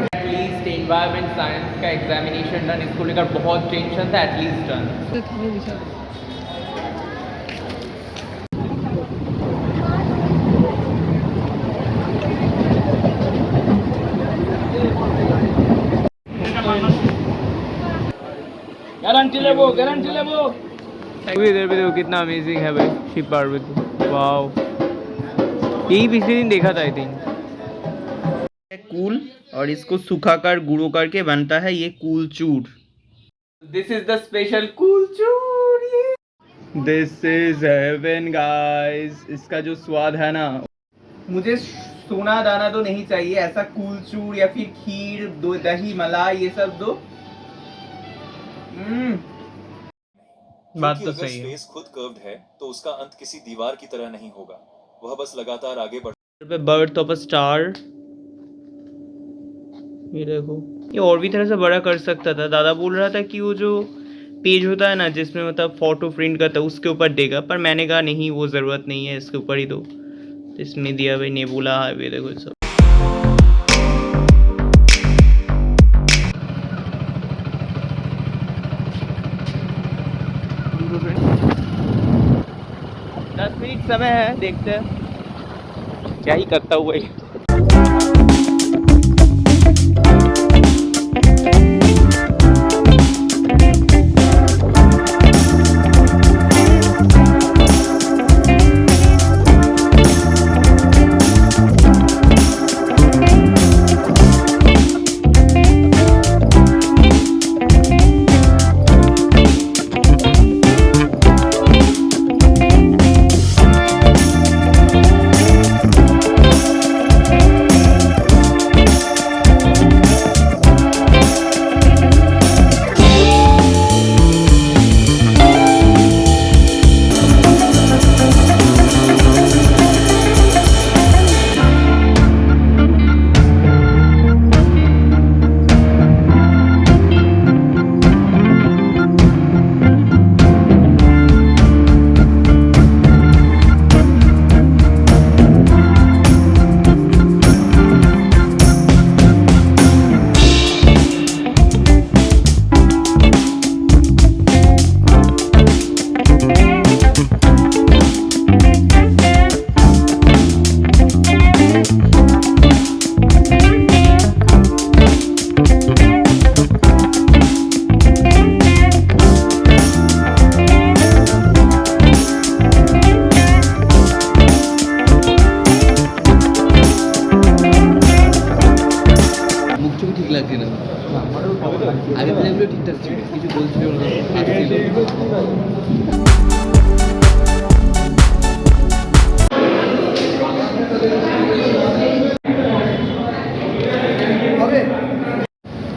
At least environment science का examination done, इसको लेकर बहुत टेंशन था, एटलीस्ट डन। गारंटी ले वो, गारंटी ले वो। इधर भी देखो कितना अमेजिंग है भाई, शिव पार्वती, वाओ। यही पिछले दिन देखा था आई थिंक। कूल, और इसको सुखाकर गुड़ो करके बनता है ये कूल चूर। दिस इज द स्पेशल कूल चूर। This is heaven guys. इसका जो स्वाद है ना, मुझे सोना दाना तो नहीं चाहिए, ऐसा कूल चूर या फिर खीर दो, दही मलाई ये सब दो। बात तो सही है। स्पेस खुद कर्व्ड है तो उसका अंत किसी दीवार की तरह नहीं होगा, वह बस लगातार आगे बढ़। बर्थ ऑफ अ स्टार, ये देखो, ये और भी तरह से बड़ा कर सकता था। दादा बोल रहा था कि वो जो पेज होता है ना जिसमें मतलब फोटो प्रिंट करता है उसके ऊपर देगा, पर मैंने कहा नहीं, वो ज़रूरत नहीं है, इसके ऊपर ही दो। तो इसमें दिया भाई नेबुला हाईवे, देखो सब। दस मिनट समय है, देखते हैं क्या ही करता हुआ ये।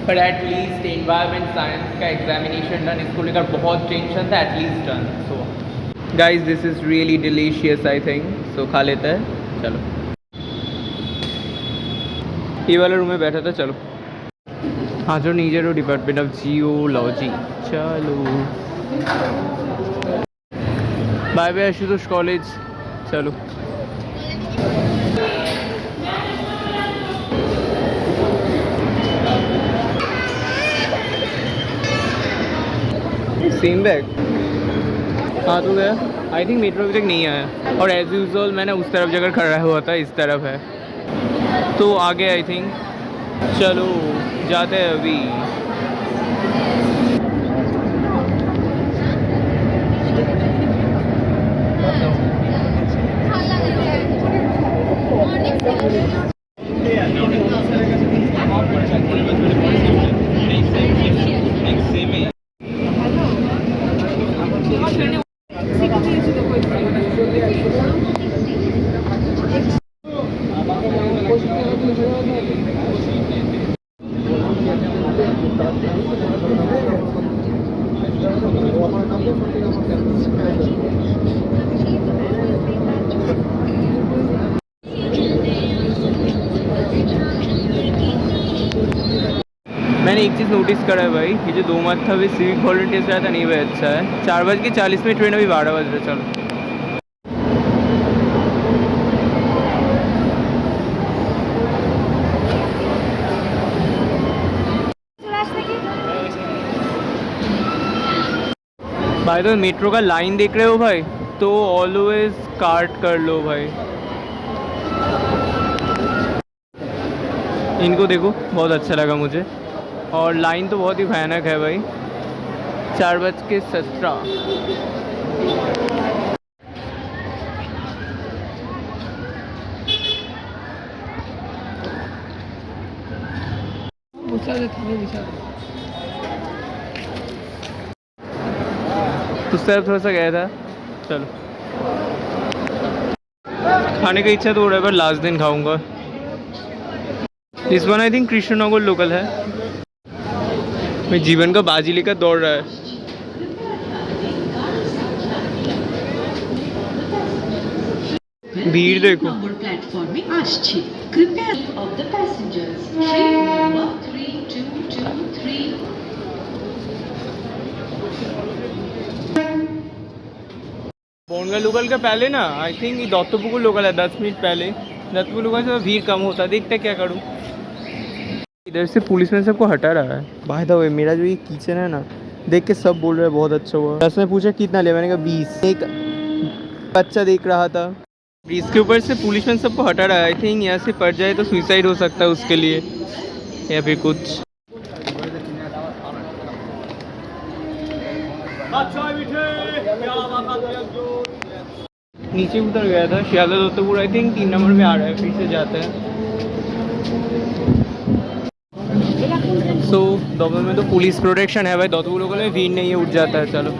पर एटलीस्ट एनवायरमेंट साइंस का एग्जामिनेशन डन, इसको लेकर बहुत टेंशन था, at least done. So guys this is really delicious I think. So खा लेते हैं, चलो। ये वाले रूम में बैठा था, चलो। हाँ जो नीचे डिपार्टमेंट ऑफ जियोलॉजी, चलो। बाय बाय आशुतोष कॉलेज, चलो। Same bag. हाँ तो गया, आई थिंक मेट्रो अभी तक नहीं आया। और एज यूजुअल मैंने उस तरफ जगह खड़ा हुआ था, इस तरफ है तो आगे आई थिंक। चलो जाते हैं अभी। मैंने एक चीज़ नोटिस करा है भाई, ये जो 2 मत था अभी सिविक वॉलंटियर्स रहा था, नहीं भाई अच्छा है। 4:40 में ट्रेन, अभी 12 बज रहे, चलो। भाई तो मेट्रो का लाइन देख रहे हो भाई, तो ऑलवेज कार्ट कर लो भाई। इनको देखो, बहुत अच्छा लगा मुझे। और लाइन तो बहुत ही भयानक है भाई। 4:17। उस तरफ थोड़ा सा गया था। चलो, खाने का इच्छा तो हो रहा है पर लास्ट दिन खाऊंगा। इस one I think Krishnanagar local है। मैं जीवन का बाजी लेकर दौड़ रहा है। भीड़ देखो। प्लेटफॉर्म में আসছে कृपया of the passengers train number 3223 बोनगा local का पहले ना आई थिंक दत्तपुकुर लोकल है 10 मिनट पहले। दत्तपुकुर लोकल से भीड़ कम होता है, देखते क्या करूँ। इधर से पुलिस में सबको हटा रहा है। बाय द वे मेरा जो ये किचन है ना, देख के सब बोल रहे हैं बहुत अच्छा हुआ। 10 में पूछा कितना लिया, मैंने कहा 20। एक बच्चा देख रहा था। इसके ऊपर से पुलिस में सबको हटा रहा है। आई थिंक यहाँ से पड़ जाए तो सुसाइड हो सकता है उसके लिए, या फिर कुछ। नीचे उतर गया था शियाला दत्तपुर, आई थिंक 3 नंबर में आ रहा है, फिर से जाते हैं। सो दत्तपुर में तो पुलिस प्रोटेक्शन है भाई, दत्तपुर लोगों में भीड़ नहीं है, उठ जाता है। चलो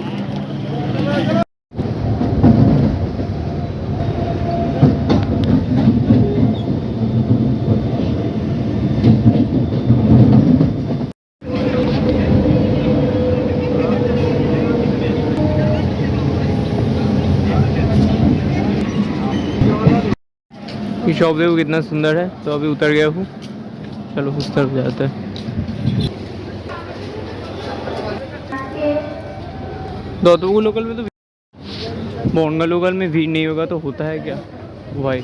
ये शॉप देखो कितना सुंदर है। तो अभी उतर गया हूँ, चलो उस तरफ जाते हैं। दत्तपुर लोकल में तो बोनगा लोकल में भीड़ नहीं होगा तो होता है क्या भाई।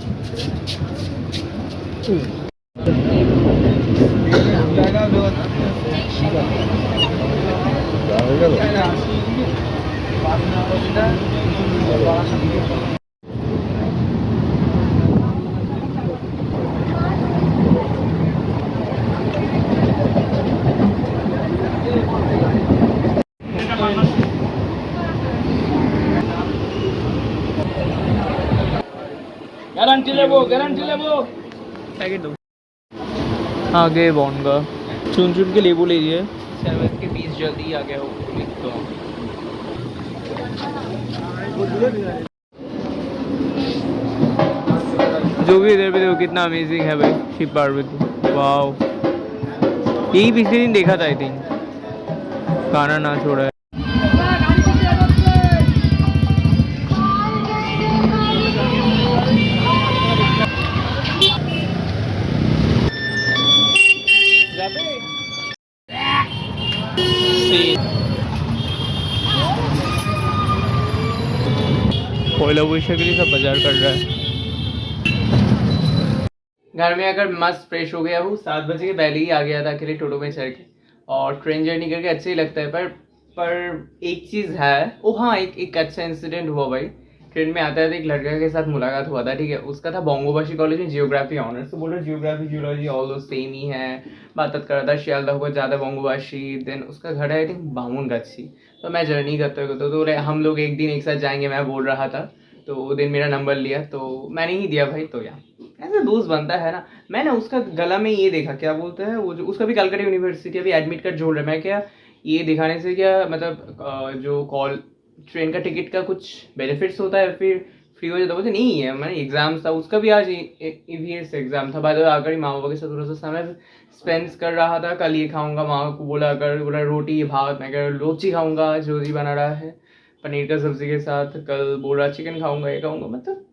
গ্যারান্টি নেবো, গ্যারান্টি নেবো। पैकेट दो। आगे बोनगा चुन चुन के लेबू ले लिए। 7:20 जल्दी आ गया हो तो। जो भी इधर पे देखो कितना अमेजिंग है भाई, शिव पार्वती। वाओ, यही पिछले दिन देखा था आई थिंक, गाना ना छोड़ा है। पहला वैशाख के लिए सब बाजार कर रहा है। घर में आकर मस्त फ्रेश हो गया हूँ। 7 बजे के पहले ही आ गया था अकेले टोटो में चढ़ के। और ट्रेन जर्नी करके अच्छा ही लगता है, पर एक चीज़ है। ओ हाँ, एक अच्छा इंसिडेंट हुआ भाई। ट्रेन में आता है तो एक लड़का के साथ मुलाकात हुआ था, ठीक है। उसका था बंगोबाशी कॉलेज में जियोग्राफी ऑनर्स। तो बोल रहा जियोग्राफी जियोलॉजी ऑल दो सेम ही है। बात कर रहा था शियालदह को ज़्यादा बंगोबाशी। देन उसका घर है आई थिंक बामुनगाछी। तो मैं जर्नी करते हुए तो हम लोग एक दिन एक साथ जाएंगे, मैं बोल रहा था। तो वो दिन मेरा नंबर लिया तो मैंने ही दिया भाई। तो यार ऐसे दोस्त बनता है ना। मैंने उसका गला में ये देखा, क्या बोलते हैं वो, जो उसका भी कलकत्ता यूनिवर्सिटी अभी एडमिट कार्ड जोड़ रहा है। मैं क्या ये दिखाने से क्या मतलब जो कॉल ट्रेन का टिकट का कुछ बेनिफिट्स होता है फिर फ्री हो जाता है? बोलते नहीं है। मैंने एग्जाम्स था उसका भी, आज EVS एग्जाम था। बाद आकर ही माँ बाबा के साथ थोड़ा सा समय स्पेंड कर रहा था। कल ये खाऊंगा, माँ को बोला अगर बोला रोटी भात, मैं कह रोटी खाऊंगा, आज रोटी बना रहा है पनीर का सब्जी के साथ। कल बोल रहा चिकन खाऊंगा, ये खाऊंगा। मतलब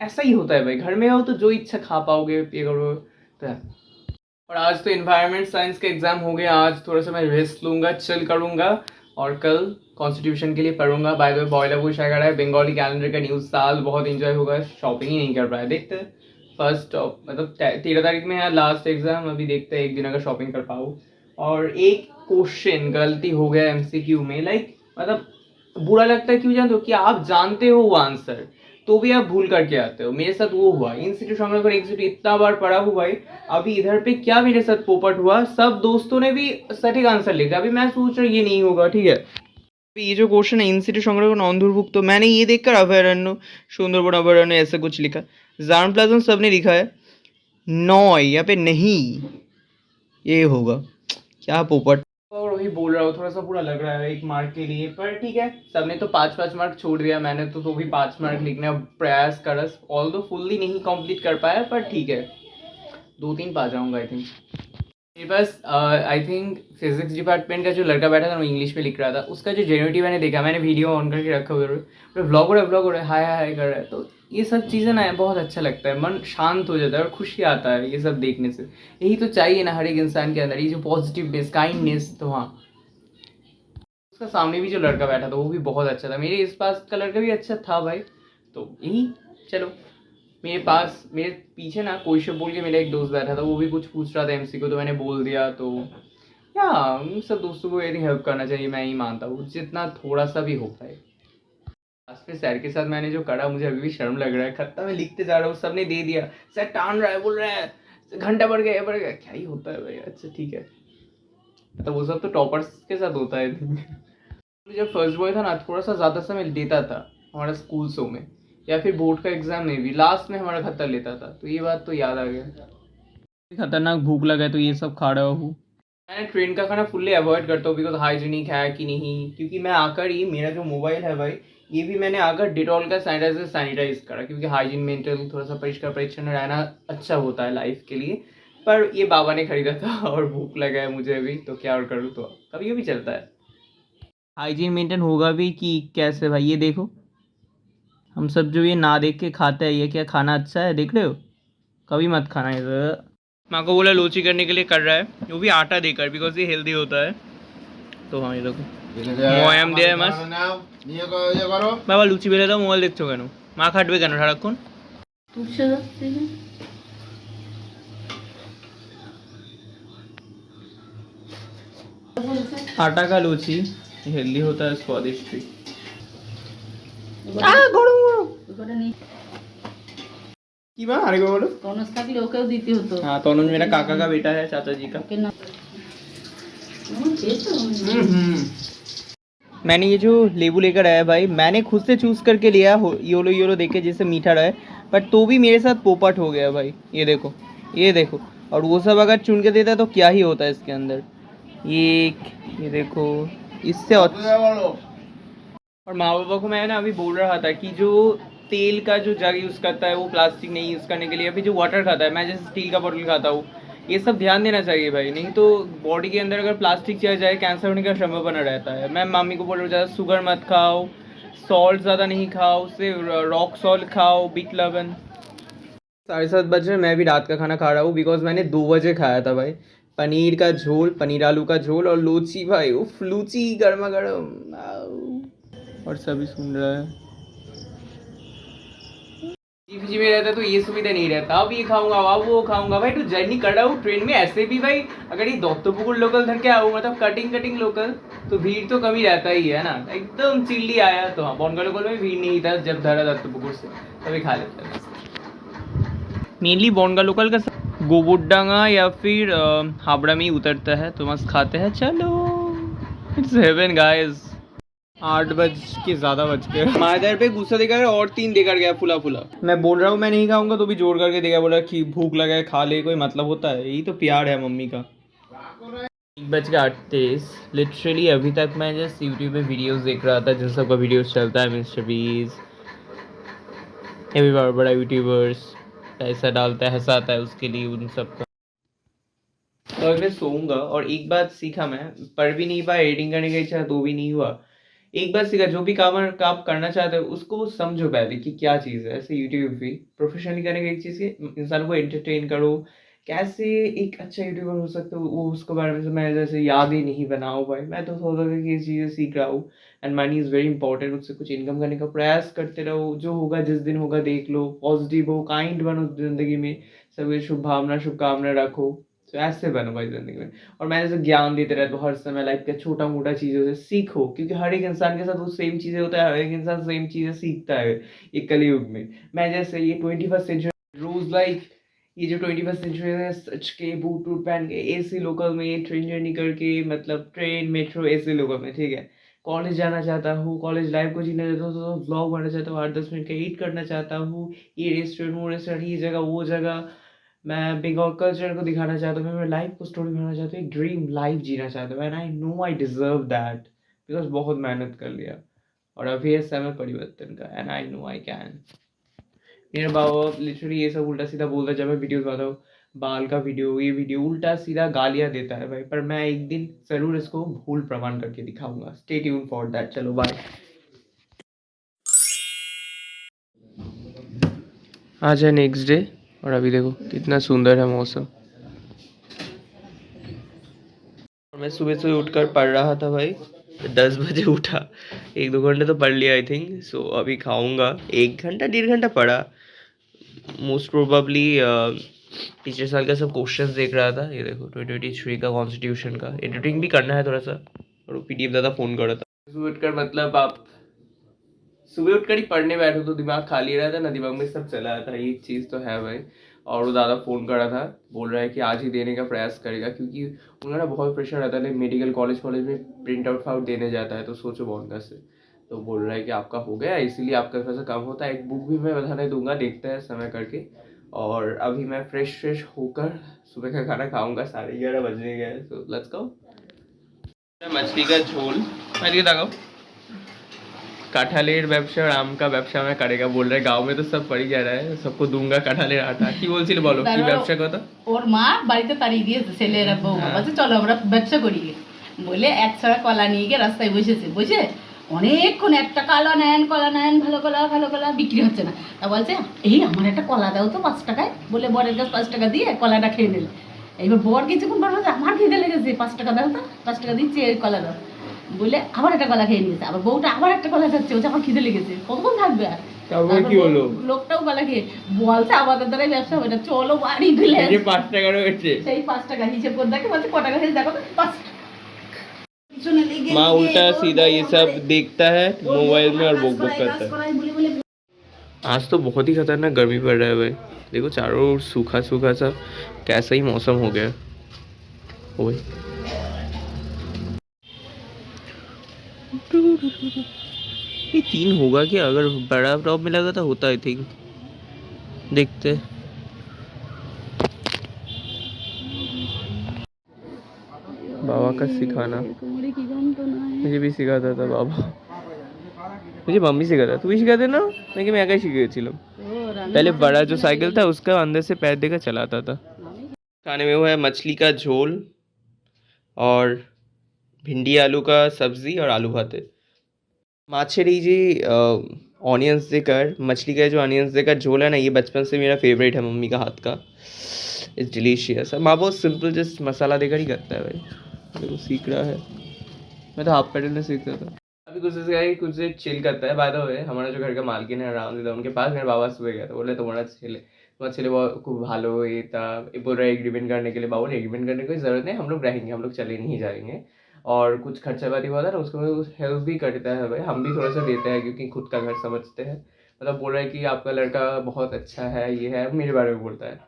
ऐसा ही होता है भाई, घर में आओ तो जो इच्छा खा पाओगे, ये करो तो। और आज तो इन्वायरमेंट साइंस का एग्जाम हो गया। आज थोड़ा सा मैं रेस्ट लूंगा, चिल करूंगा और कल कॉन्स्टिट्यूशन के लिए पढ़ूंगा। बाय द वे बॉयला बुश आ रहा है, बंगाली कैलेंडर का न्यूज़ साल बहुत इंजॉय होगा। शॉपिंग ही नहीं कर पाया, देखते हैं। फर्स्ट मतलब 13 तारीख में है लास्ट एग्जाम। अभी देखते हैं एक दिन अगर शॉपिंग कर पाऊँ। और एक क्वेश्चन गलती हो गया MCQ में, लाइक मतलब बुरा लगता है क्यों जानते हो कि आप जानते हो वो आंसर तो भी आप भूल करके आते हो। मेरे साथ वो हुआ, इंस्टीट्यूट संग्रह एग्जीक्यूटिव इतना बार पढ़ा हूँ भाई। अभी इधर पे क्या मेरे साथ पोपट हुआ, सब दोस्तों ने भी सटीक आंसर लिखा, अभी मैं सोच रहा ये नहीं होगा, ठीक है। ये जो क्वेश्चन है इंस्टीट्यूट संग्रह अंतर्भुक्त, तो मैंने ये देखकर अभयारण्य सुंदरबन अभयारण्य ऐसा कुछ लिखा, जान प्लाजन सबने लिखा है, नौ यहाँ पे नहीं, ये होगा क्या पोपट। और वही बोल रहा हूँ, थोड़ा सा बुरा लग रहा है 1 मार्क के लिए, पर ठीक है, सबने तो 5-5 मार्क छोड़ दिया, मैंने तो भी 5 मार्क लिखने का प्रयास करा, ऑल दो फुल्ली नहीं कंप्लीट कर पाया, पर ठीक है 2-3 पा जाऊंगा आई थिंक। मेरे पास आई थिंक फिजिक्स डिपार्टमेंट का जो लड़का बैठा था वो इंग्लिश में लिख रहा था, उसका जो जेन्युइनिटी मैंने देखा, मैंने वीडियो ऑन करके रखा हुआ है, व्लॉग हो रहा है, हाय हाय कर रहा है, तो ये सब चीज़ें ना बहुत अच्छा लगता है, मन शांत हो जाता है और खुशी आता है ये सब देखने से। यही तो चाहिए ना हर एक इंसान के अंदर, ये जो पॉजिटिवनेस, काइंडनेस। तो हाँ, उसका सामने भी जो लड़का बैठा था वो भी बहुत अच्छा था, मेरे इस पास का लड़का भी अच्छा था भाई। तो यही, चलो मेरे पीछे ना क्वेश्चन बोल के मेरा एक दोस्त बैठा था, वो भी कुछ पूछ रहा था एमसी को, तो मैंने बोल दिया। तो या सब दोस्तों को यदि हेल्प करना चाहिए, मैं ही मानता हूँ जितना थोड़ा सा भी हो पाए। लास्ट में सर के साथ मैंने जो करा, मुझे अभी भी शर्म लग रहा है, खत्ता में लिखते जा रहा हूँ, सबने दे दिया, सर टान रहा है, बोल रहा है घंटा बढ़ गया, क्या ही होता है भाई, अच्छा ठीक है, तो वो सब तो टॉपर्स के साथ होता है। जब फर्स्ट बॉय था ना, थोड़ा सा ज़्यादा समय देता था हमारा स्कूल शो में, या फिर बोर्ड का एग्जाम में भी लास्ट में हमारा खत्ता लेता था, तो ये बात तो याद आ गया। खतरनाक भूख लगा है तो ये सब खा रहा हूँ। मैंने ट्रेन का खाना फुल्ली अवॉइड करता हूँ, बिकॉज हाइजीनिक है कि नहीं, क्योंकि मैं आकर ही, मेरा जो मोबाइल है भाई, ये भी मैंने आकर डिटॉल का सैनिटाइजर सैनिटाइज करा, क्योंकि हाइजीन मेंटेन, थोड़ा सा परिष्कार परिच्छन्न रहना अच्छा होता है लाइफ के लिए। पर ये बाबा ने खरीदा था और भूख लगा है मुझे अभी, तो क्या और करूँ, तो कभी कभी चलता है। हाइजीन मेंटेन होगा भी कि कैसे भाई, ये देखो हम सब जो ये ना देख के खाते हैं, ये क्या खाना अच्छा है, देख रहे हो, कभी मत खाना ये। माँ को बोला लोची करने के लिए कर रहा है, वो भी आटा देकर, बिकॉज ये हेल्दी होता है। तो हाँ ये देखो मयाम दिया है मस्त बाबा, लुচি বেলে দাও, মোবাইল দেখছো কেন, মা খাটবে কেন সারাক্ষণ। आटा का लूची हेल्दी होता है, स्वादिष्ट भी। কি মা আরেকবার বলো। তনুজ থাকলে ওকেও দিতে হতো। हाँ तनुज मेरा काका का बेटा है, चाचा जी का। मैंने ये जो लेबू लेकर आया भाई, मैंने खुद से चूज करके लिया, योलो योलो देख के जैसे मीठा रहा है, बट तो भी मेरे साथ पोपट हो गया भाई, ये देखो ये देखो। और वो सब अगर चुन के देता तो क्या ही होता है इसके अंदर, ये देखो इससे और माँ बाबा को मैं ना अभी बोल रहा था कि जो तेल का जो जग यूज़ करता है वो प्लास्टिक नहीं यूज़ करने के लिए, अभी जो वाटर खाता है, मैं जैसे स्टील का बोतल खाता हूँ, ये सब ध्यान देना चाहिए भाई, नहीं तो बॉडी के अंदर अगर प्लास्टिक चला जाए कैंसर होने का संभावना रहता है। मैं मम्मी को बोल रहा हूँ ज़्यादा शुगर मत खाओ, सॉल्ट ज़्यादा नहीं खाओ, उससे रॉक सॉल्ट खाओ, बीट लवन। 7:30 बज रहे, मैं भी रात का खाना खा रहा हूँ, बिकॉज मैंने 2 बजे खाया था भाई, पनीर का झोल, पनीर आलू का झोल और लूची भाई, उफ लूची गर्मा गर्म। और सभी सुन रहा है, पीजी में रहता तो ये सुविधा नहीं रहता, अब ये खाऊंगा अब वो खाऊंगा भाई। तो जर्नी कर रहा हूँ ट्रेन में, ऐसे भी भाई अगर ये दत्तपुकुर लोकल धर के आऊँ, मतलब कटिंग लोकल, तो भीड़ तो कमी रहता ही है ना, एकदम चिल्ली आया। तो हाँ, बनगा लोकल में भीड़ नहीं था जब धरा दत्तपुकुर से, तभी खा लेता है। मेनली बनगा लोकल का गोबरडांगा या फिर हावड़ा में ही उतरता है, तो मस्त खाते हैं। चलो इट्स हेवन गाइस। 8 बज के ज़्यादा बज गए, मादर पे गुस्सा देकर और 3 देकर गया फुला फुला। मैं बोल रहा हूँ मैं नहीं खाऊंगा तो भी जोर करके देगा, बोला कि भूख लगा है खा ले, कोई मतलब होता है, यही तो प्यार है मम्मी का। 1:38 लिटरली अभी तक मैं जस्ट यूट्यूब में वीडियोस देख रहा था, जिन सबका वीडियोस चलता है, मिस्टर बीज, बड़ा बड़ा यूट्यूबर्स पैसा डालता है, हंसाता है, उसके लिए उन सबका। तो अगर मैं सोऊंगा, और एक बात सीखा मैं, पढ़ भी नहीं पाया, एडिटिंग करने का इच्छा तो भी नहीं हुआ, एक बात सीखा, जो भी काम आप करना चाहते हो उसको समझो पहले कि क्या चीज़ है। ऐसे यूट्यूब भी प्रोफेशनली करने की एक चीज़ है, इंसान को एंटरटेन करो, कैसे एक अच्छा यूट्यूबर हो सकते हो वो, उसके बारे में मैं जैसे याद ही नहीं बनाऊँ भाई। मैं तो सोच रहा कि ये चीज़ें सीख रहा हूँ, and money is very important, उससे कुछ इनकम करने का प्रयास करते रहो, जो होगा जिस दिन होगा देख लो, पॉजिटिव हो, काइंड बनो ज़िंदगी में, सब शुभकामना रखो। तो ऐसे बनो भाई जिंदगी में। और मैं जैसे ज्ञान देते रहता हूँ हर समय, लाइफ के छोटा मोटा चीज़ों से सीखो, क्योंकि हर एक इंसान के साथ वो सेम चीज़ें होता है, हर एक इंसान सेम चीज़ें सीखता है ये कलयुग में। मैं जैसे ये 21st सेंचुरी रोज लाइक, ये जो 21st सेंचुरी में सच के बूट वूट पहन के एसी लोकल में ट्रेन जर्नी करके, मतलब ट्रेन मेट्रो एसी लोकल में, ठीक है, कॉलेज जाना चाहता हूँ, कॉलेज लाइफ को जीना चाहता हूँ, तो व्लॉग बनाना चाहता हूँ, 8-10 मिनट का एडिट करना चाहता हूँ, ये रेस्टोरेंट वो रेस्टोरेंट, ये जगह वो जगह, मैं बंगाल कल्चर को दिखाना चाहता हूँ, मैं मेरे लाइफ को स्टोरी बनाना चाहता हूँ, एक ड्रीम लाइफ जीना चाहता हूँ, and I know I deserve that, because बहुत मेहनत कर लिया और अभी है समय परिवर्तन का, and I know I can. मेरा बाबा लिटरली ये सब उल्टा सीधा बोलता है जब मैं वीडियोस बनाता हूँ, बाल का वीडियो, ये वीडियो, उल्टा सीधा गालियाँ देता है भाई, पर मैं एक दिन ज़रूर इसको भूल प्रमाण करके दिखाऊंगा। Stay tune for that. चलो बाय। आज है नेक्स्ट डे और अभी देखो कितना सुंदर है मौसम। मैं सुबह से उठकर पढ़ रहा था भाई, 10 बजे उठा, 1-2 घंटे तो पढ़ लिया आई थिंक। सो अभी खाऊंगा, 1 घंटा 1.5 घंटा पढ़ा मोस्ट प्रोबेबली। पिछले साल का सब क्वेश्चंस देख रहा था, ये देखो 2023 का कॉन्स्टिट्यूशन का, एडिटिंग भी करना है थोड़ा सा, और पीडीएफ दादा फ़ोन कर रहा था। सुबह उठकर मतलब आप सुबह उठकर ही पढ़ने बैठो तो दिमाग खाली रहता है ना, दिमाग में सब चला आता है, ये चीज़ तो है भाई। और वो दादा फ़ोन कर रहा था, बोल रहा है कि आज ही देने का प्रयास करेगा, क्योंकि उन्हें ना बहुत प्रेशर रहता है, मेडिकल कॉलेज में प्रिंट आउट देने जाता है, तो सोचो बोनगा से। तो बोल रहा है कि आपका हो गया, इसीलिए आपका पैसा कम होता है। एक बुक भी मैं बताने दूंगा, देखते हैं समय करके। और अभी मैं फ्रेश होकर सुबह का खाना खाऊंगा, 11:30 बजने गए, तो लेट्स गो। मछली का झोल मैं কাঁঠালের ব্যবসা আর আম কা ব্যবসা मैं करेगा, बोल रहे गांव में तो सब पड़ ही जा रहा है, सबको दूंगा কাঁঠালের আটা। কি বলছিল বলো, কি ব্যবসা কথা? ওর মা বাড়িতে তাড়িয়ে দিয়েছে ছেলেরা বউ, বলছে চলো আমরা ব্যবসা করি বলে এক ছড়া কলা নিয়ে গিয়ে রাস্তায় বসেছে, বসে অনেকক্ষণ একটা কলা নেন ভালো কলা বিক্রি হচ্ছে না। তা বলছে এই আমার একটা কলা দাও তো 5 টাকায়, বলে বরের কাছে 5 টাকা দিয়ে কলাটা খেয়ে নিল। এইবার বর কিছুক্ষণ পর বলছে আমার খিদে লেগেছে, 5 টাকা দাও তো, 5 টাকা দিচ্ছি এই কলা দাও, বলে আবার একটা কলা খেয়ে নিয়েছে। আবার বউটা আবার একটা কলা খাচ্ছে, বলছে আমার খিদে লেগেছে, কতক্ষণ থাকবে আর? তারপরে কি হলো? লোকটাও কলা খেয়ে বলছে আমাদের দ্বারাই ব্যবসা হবে না, চলো বাড়ি দিলে। এই যে 5 টাকা রয়েছে, সেই 5 টাকা হিসেব করে দেখে, বলছে ক টাকা হয়েছে দেখো তো, 5 माँ उल्टा सीधा ये सब देखता है मोबाइल में और बोक करता है। आज तो बहुत ही खतरनाक गर्मी पड़ रहा है भाई, देखो चारों ओर सूखा सा कैसा ही मौसम हो गया। ओए ये 3 होगा क्या? अगर बड़ा टॉप में लगा था होता, आई थिंक देखते। बाबा का सिखाना मुझे भी सिखाता था बाबा, मुझे मम्मी सिखाता, तू भी सिखाते ना? लेकिन मैं क्या শিখিয়েছিলাম पहले बड़ा जो साइकिल था उसका अंदर से पैर देकर चलाता था। खाने में वो है मछली का झोल और भिंडी आलू का सब्जी और आलू भाते। माछेर এই যে ऑनियंस देकर, मछली का जो ऑनियंस देकर झोल है ना, ये बचपन से मेरा फेवरेट है, मम्मी का हाथ का, इट्स डिलीशियस। माँ बहुत सिंपल जस्ट मसाला देकर ही करता है भाई, देखो सीख रहा है, मैं तो हाफ पैडल में सीख रहा था। अभी कुछ से चिल करता है। बाय द वे हमारा जो घर का मालकिन है राम, उनके पास मेरे बाबा सुबह गया था, बोले तुम्हारा ছেলে खूब ভালো ये था, बोल रहा है एग्रीमेंट करने के लिए। बाबू ने एग्रीमेंट करने की कोई ज़रूरत नहीं, हम लोग रहेंगे, हम लोग चले नहीं जाएंगे। और कुछ खर्चा पाती हुआ था ना, उसको हेल्प भी करता है भाई, हम भी थोड़ा सा देते हैं क्योंकि खुद का घर समझते हैं। मतलब बोल रहा है कि आपका लड़का बहुत अच्छा है, ये है, मेरे बारे में बोलता है,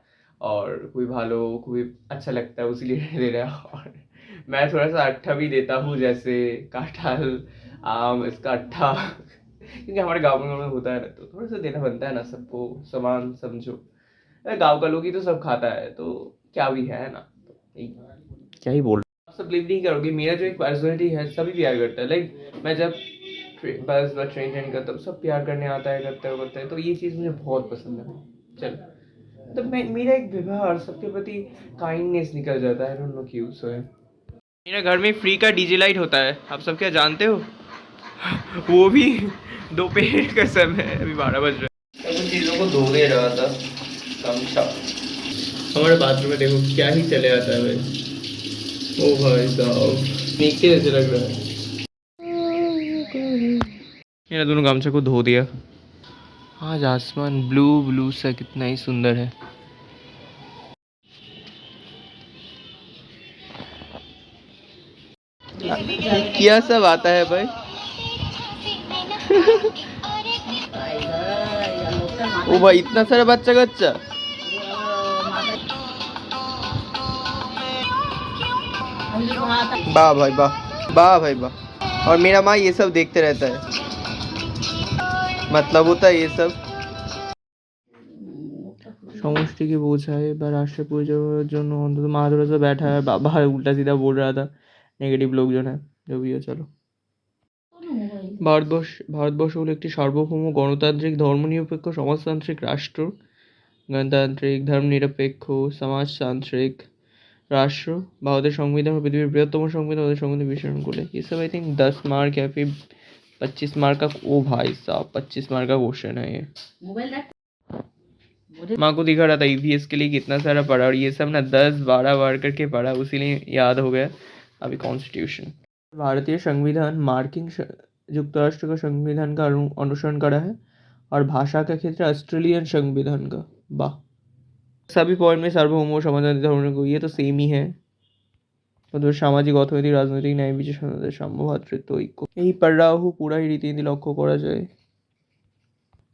और कोई भालो कोई अच्छा लगता है उसीलिए दे रहा है। और मैं थोड़ा सा अट्ठा भी देता हूँ, जैसे कांठाल आम इसका अट्ठा क्योंकि हमारे गाँव में होता है ना, तो थोड़ा सा देना बनता है ना सबको, समान समझो। गाँव का लोग ही तो सब खाता है, तो क्या भी है ना, क्या ही बोल, आप सब बिलीव नहीं करोगे, मेरा जो एक पर्सनैलिटी है सभी प्यार करता है। लाइक मैं जब बस ट्रेन जॉइन करता हूँ, सब प्यार करने आता है, करते हैं, तो ये चीज़ मुझे बहुत पसंद है। चलो तो मेरा एक व्यवहार सबके प्रति काइंडनेस निकल जाता है, आई डोंट नो क्यों। सो है मेरा घर में फ्री का डीजे लाइट होता है, आप सब क्या जानते हो? वो भी दोपहर का समय, अभी 12 बज रहे हैं। उन चीज़ों को धो दे रहा था गमछा। हमारे बाथरूम में देखो क्या ही चले आता है भाई, ओ भाई साहब नीचे ऐसे लग रहा है। मेरा दोनों गमछा को धो दिया। आज आसमान ब्लू सा कितना ही सुंदर है। क्या सब आता है भाई? ओ भाई इतना सारा बच्चा कच्चा। वाह भाई वाह, वाह भाई वाह। और मेरा माँ ये सब देखते रहता है, मतलब होता है ये सब। সমষ্টিকে বোঝায় বা রাষ্ট্রের পরিচালনার জন্য অন্তত মাহাদুরাতে बैठा है। बाबा उल्टा सीधा बोल रहा था, नेगेटिव लोकজন है जो भी है। चलो, ভারতবর্ষ হলো একটি সার্বভৌম গণতান্ত্রিক ধর্মনিরপেক্ষ সমাজতান্ত্রিক রাষ্ট্র। গণতান্ত্রিক ধর্মনিরপেক্ষ সমাজতান্ত্রিক राष्ट्र। भारत संविधान और पृथ्वी बृहत्तम संविधान और संविधान विषय को ये सब आई थिंक 10 मार्क या फिर 25 मार्क का। ओ भाई साहब 25 मार्क का क्वेश्चन है ये। माँ को दिखा रहा था ईवीएस के लिए कितना सारा पढ़ा, और ये सब ना 10-12 बार करके पढ़ा, उसीलिए याद हो गया। अभी कॉन्स्टिट्यूशन, भारतीय संविधान मार्किन युक्तराष्ट्र का संविधान का अनुसरण करा है, और भाषा का क्षेत्र ऑस्ट्रेलियन संविधान का। वाह, सभी पॉइंट में सार्वभौम समाजवादी धर्म को, ये तो सेम ही है। तो सामाजिक অর্থনৈতিক রাজনৈতিক ন্যায় বিচার স্বাধীনতা সাম্য ভাতৃত্ব ঐক্য यही पढ़ रहा हूँ, पूरा ही रीति नीति लक्ष्य करा जाए।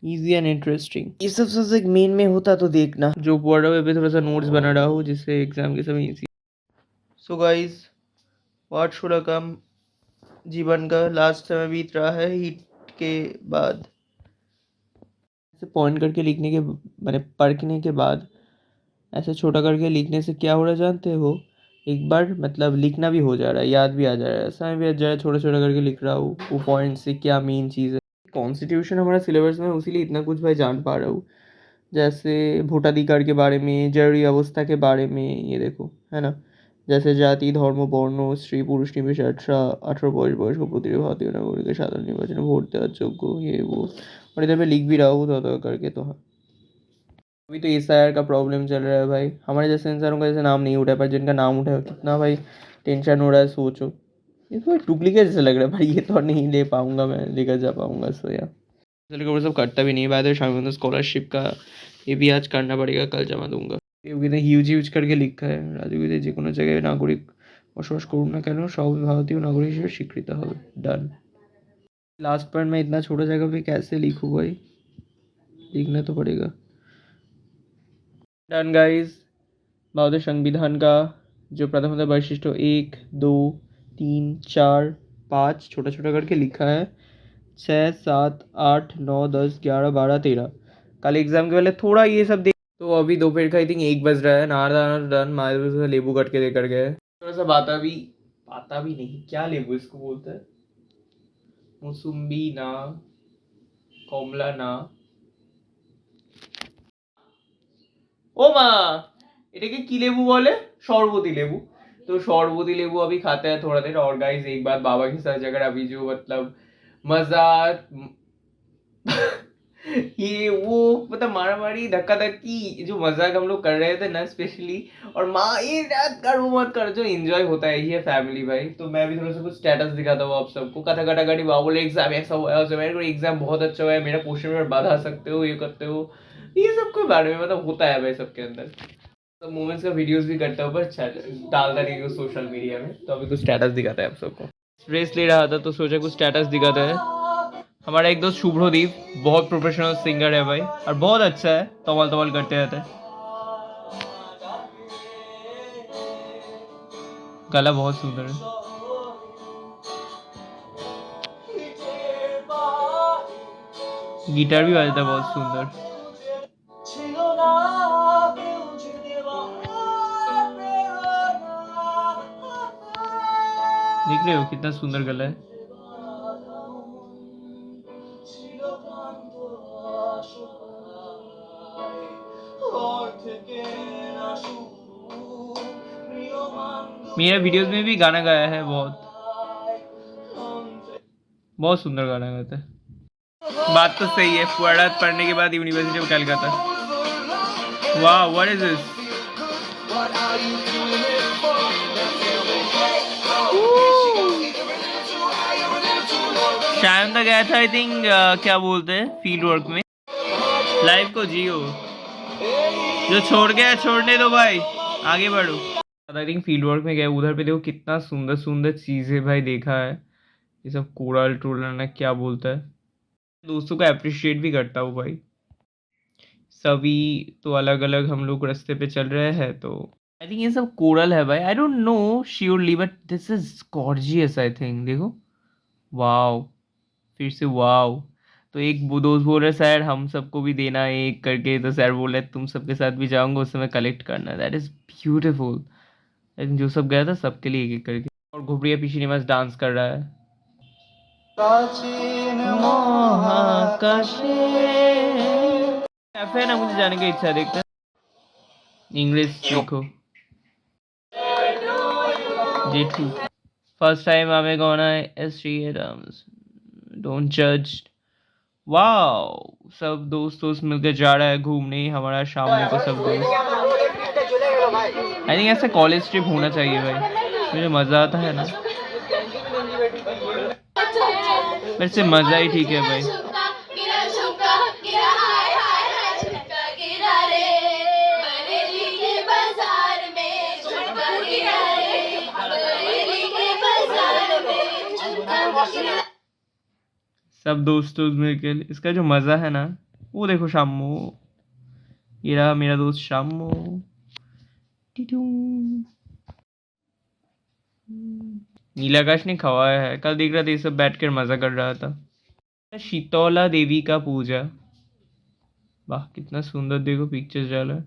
इजी एंड इंटरेस्टिंग, ये सब सबसे मेन में होता तो देखना। जो पढ़ रहा हूँ थोड़ा सा नोट्स बना रहा हूँ जिससे एग्जाम के समय easy. So guys, what should come, जीवन का लास्ट समय बीत रहा है हिट के बाद। पॉइंट करके लिखने के मैंने पढ़ने के बाद ऐसे छोटा करके लिखने से क्या हो रहा है जानते हो? एक बार मतलब लिखना भी हो जा रहा है, याद भी आ जा रहा है, समय भी आ जा रहा है। छोटा छोटा करके लिख रहा हूँ वो पॉइंट से क्या मेन चीज़ है। कॉन्स्टिट्यूशन हमारा सिलेबस में, उसीलिए इतना कुछ भाई जान पा रहा हूँ। जैसे भोटाधिकार के बारे में, जरूरी अवस्था के बारे में, ये देखो है ना। जैसे जाति धर्म वर्ण स्त्री पुरुष निर्विशेषे 18 বয়স को প্রতিটি भारतीय नागरिक के साधारण निर्वाचन वोट देওয়ার যোগ্য, ये वो। और इधर पे लिख भी रहा हूँ तो करके। तो हाँ, अभी तो एसआईआर का प्रॉब्लम चल रहा है भाई। हमारे जैसे इंसानों का जैसे नाम नहीं उठा है, पर जिनका नाम उठा है कितना भाई टेंशन हो रहा है सोचो। ये तो डुप्लीकेट जैसा लग रहा है भाई, ये तो नहीं ले पाऊंगा मैं, लेकर जा पाऊंगा। सो यार चलो, वो सब करता भी नहीं। बाद में शामिल स्कॉलरशिप का ये भी आज करना पड़ेगा, कल जमा दूंगा। হিউজ करके लिखा है, রাজুকে যে কোনো জায়গায় নাগরিক বসবাস করুন না কেন সব ভারতীয় নাগরিক হিসেবে স্বীকৃত হবে। डन। लास्ट पॉइंट में इतना छोटा जगह पे कैसे लिखूँ भाई, लिखना तो पड़ेगा। Done guys. भारतीय संविधान का जो प्रथम वैशिष्ट्य 1 2 3 4 5 छोटा छोटा करके लिखा है। 6 7 8 9 10 11 12 13। कल एग्जाम के पहले थोड़ा ये सब देख। तो अभी दोपहर का आई थिंक 1 बज रहा है। नार डन, मारे लेबू कट के लेकर गए। थोड़ा सा बाता भी नहीं, क्या लेबू इसको बोलते हैं, मौसम्बी ना, कमला ना। ও মা, এটাকে কি লেবু বলে? शरबती लेबू। तो शरबती लेबू अभी खाते हैं थोड़ा देर। और गाइस एक बात, बाबा के साथ अगर अभी जो मतलब मजा ये वो मतलब मारा मारी धक्का धक्की जो मजाक हम लोग कर रहे थे ना स्पेशली, और माँ ये रात कर वो मत कर, जो एंजॉय होता है ये फैमिली भाई। तो मैं भी थोड़ा सा कुछ स्टेटस दिखाता हूँ आप सबको। कथा कटा कटी बाबू बोले एग्जाम ऐसा हुआ है, मेरे को एग्जाम बहुत अच्छा हुआ है, मेरा क्वेश्चन पेपर बढ़ा सकते हो, ये करते हो, ये सब के बारे में मतलब होता है भाई सबके अंदर। तो मोमेंट्स का वीडियोस भी करता हूँ, पर डालता नहीं हूँ सोशल मीडिया में। तो अभी कुछ स्टेटस दिखाता है आप सबको। स्ट्रेस ले रहा था तो सोचा कुछ स्टेटस दिखाता है। हमारा एक दोस्त शुभ्रदीप बहुत प्रोफेशनल सिंगर है भाई, और बहुत अच्छा है, तमाल तमाल करते रहता है। गला बहुत सुंदर है। गिटार भी बजाता है बहुत सुंदर। देख रहे हो कितना सुंदर गला है। मेरा वीडियोस में भी गाना गाया है, बहुत सुंदर गाना गाता है। बात तो सही है, पढ़ात पढ़ने के बाद यूनिवर्सिटी ऑफ कलकत्ता। वाह, व्हाट इज दिस? शायद तक गया था आई थिंक, क्या बोलते हैं, फील्ड वर्क में। लाइफ को जियो, जो छोड़ गया छोड़ने दो भाई, आगे बढ़ो। आई थिंक फील्ड वर्क में गया उधर पे देखो कितना सुंदर सुंदर चीज़ें भाई देखा है। ये सब कोरल टोरल ना क्या बोलता है, दोस्तों को अप्रिशिएट भी करता हूँ भाई। सभी तो अलग अलग हम लोग रास्ते पे चल रहे हैं तो आई थिंक ये सब कोरल है भाई। I don't know surely but this is gorgeous I think. देखो वाओ, फिर से वाओ। तो एक वो दोस्त बोल रहे सर हम सबको भी देना है एक करके, तो सर बोल रहे तुम सबके साथ भी जाऊंगा उस समय कलेक्ट करना। That is beautiful. I think जो सब गया था सबके लिए एक एक करके। और घुबरिया पीछे निवास डांस कर रहा है। कैफे है ना, मुझे जाने की इच्छा है, देखते हैं। इंग्लिश सीखो जेठू। फर्स्ट टाइम हमें गाना है एस एडम्स डोंट जज। वाओ, सब दोस्त मिलकर जा रहा है घूमने हमारा शाम को सब दोस्त। आई थिंक ऐसा कॉलेज ट्रिप होना चाहिए भाई, मुझे मज़ा आता है ना। वैसे मज़ा ही ठीक है भाई। सब दोस्तों मिलकर इसका जो मज़ा है ना, वो देखो शामू, ये रहा मेरा दोस्त शामू। नीलाकाश ने खवाया है, कल देख रहा था ये सब बैठ कर मज़ा कर रहा था। शीतौला देवी का पूजा, वाह कितना सुंदर देखो पिक्चर्स डाला है।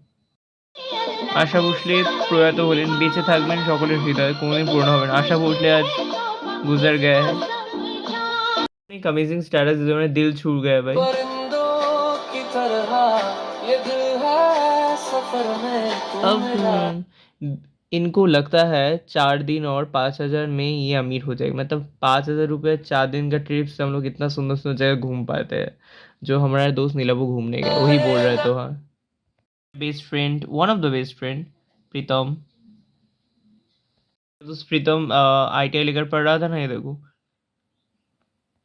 আশা ভোসলে প্রয়াত হলেন, বেঁচে থাকবেন সকলের হৃদয়ে, কোনোদিন পূর্ণ হবে না। আশা ভোসলে आज गुजर गया है। एक अमेजिंग स्टेटस जिन्होंने दिल छू गया भाई। अब इनको लगता है 4 दिन और 5,000 में ये अमीर हो जाएगी। मतलब 5,000 रुपये 4 दिन का ट्रिप से हम लोग इतना सुंदर सुंदर जगह घूम पाते हैं, जो हमारा दोस्त नीलाबू घूमने गया वही बोल रहे तो। हाँ, best friend, one of the best friend Pritam. तो प्रीतम ITI लेकर पढ़ रहा था ना, ये देखो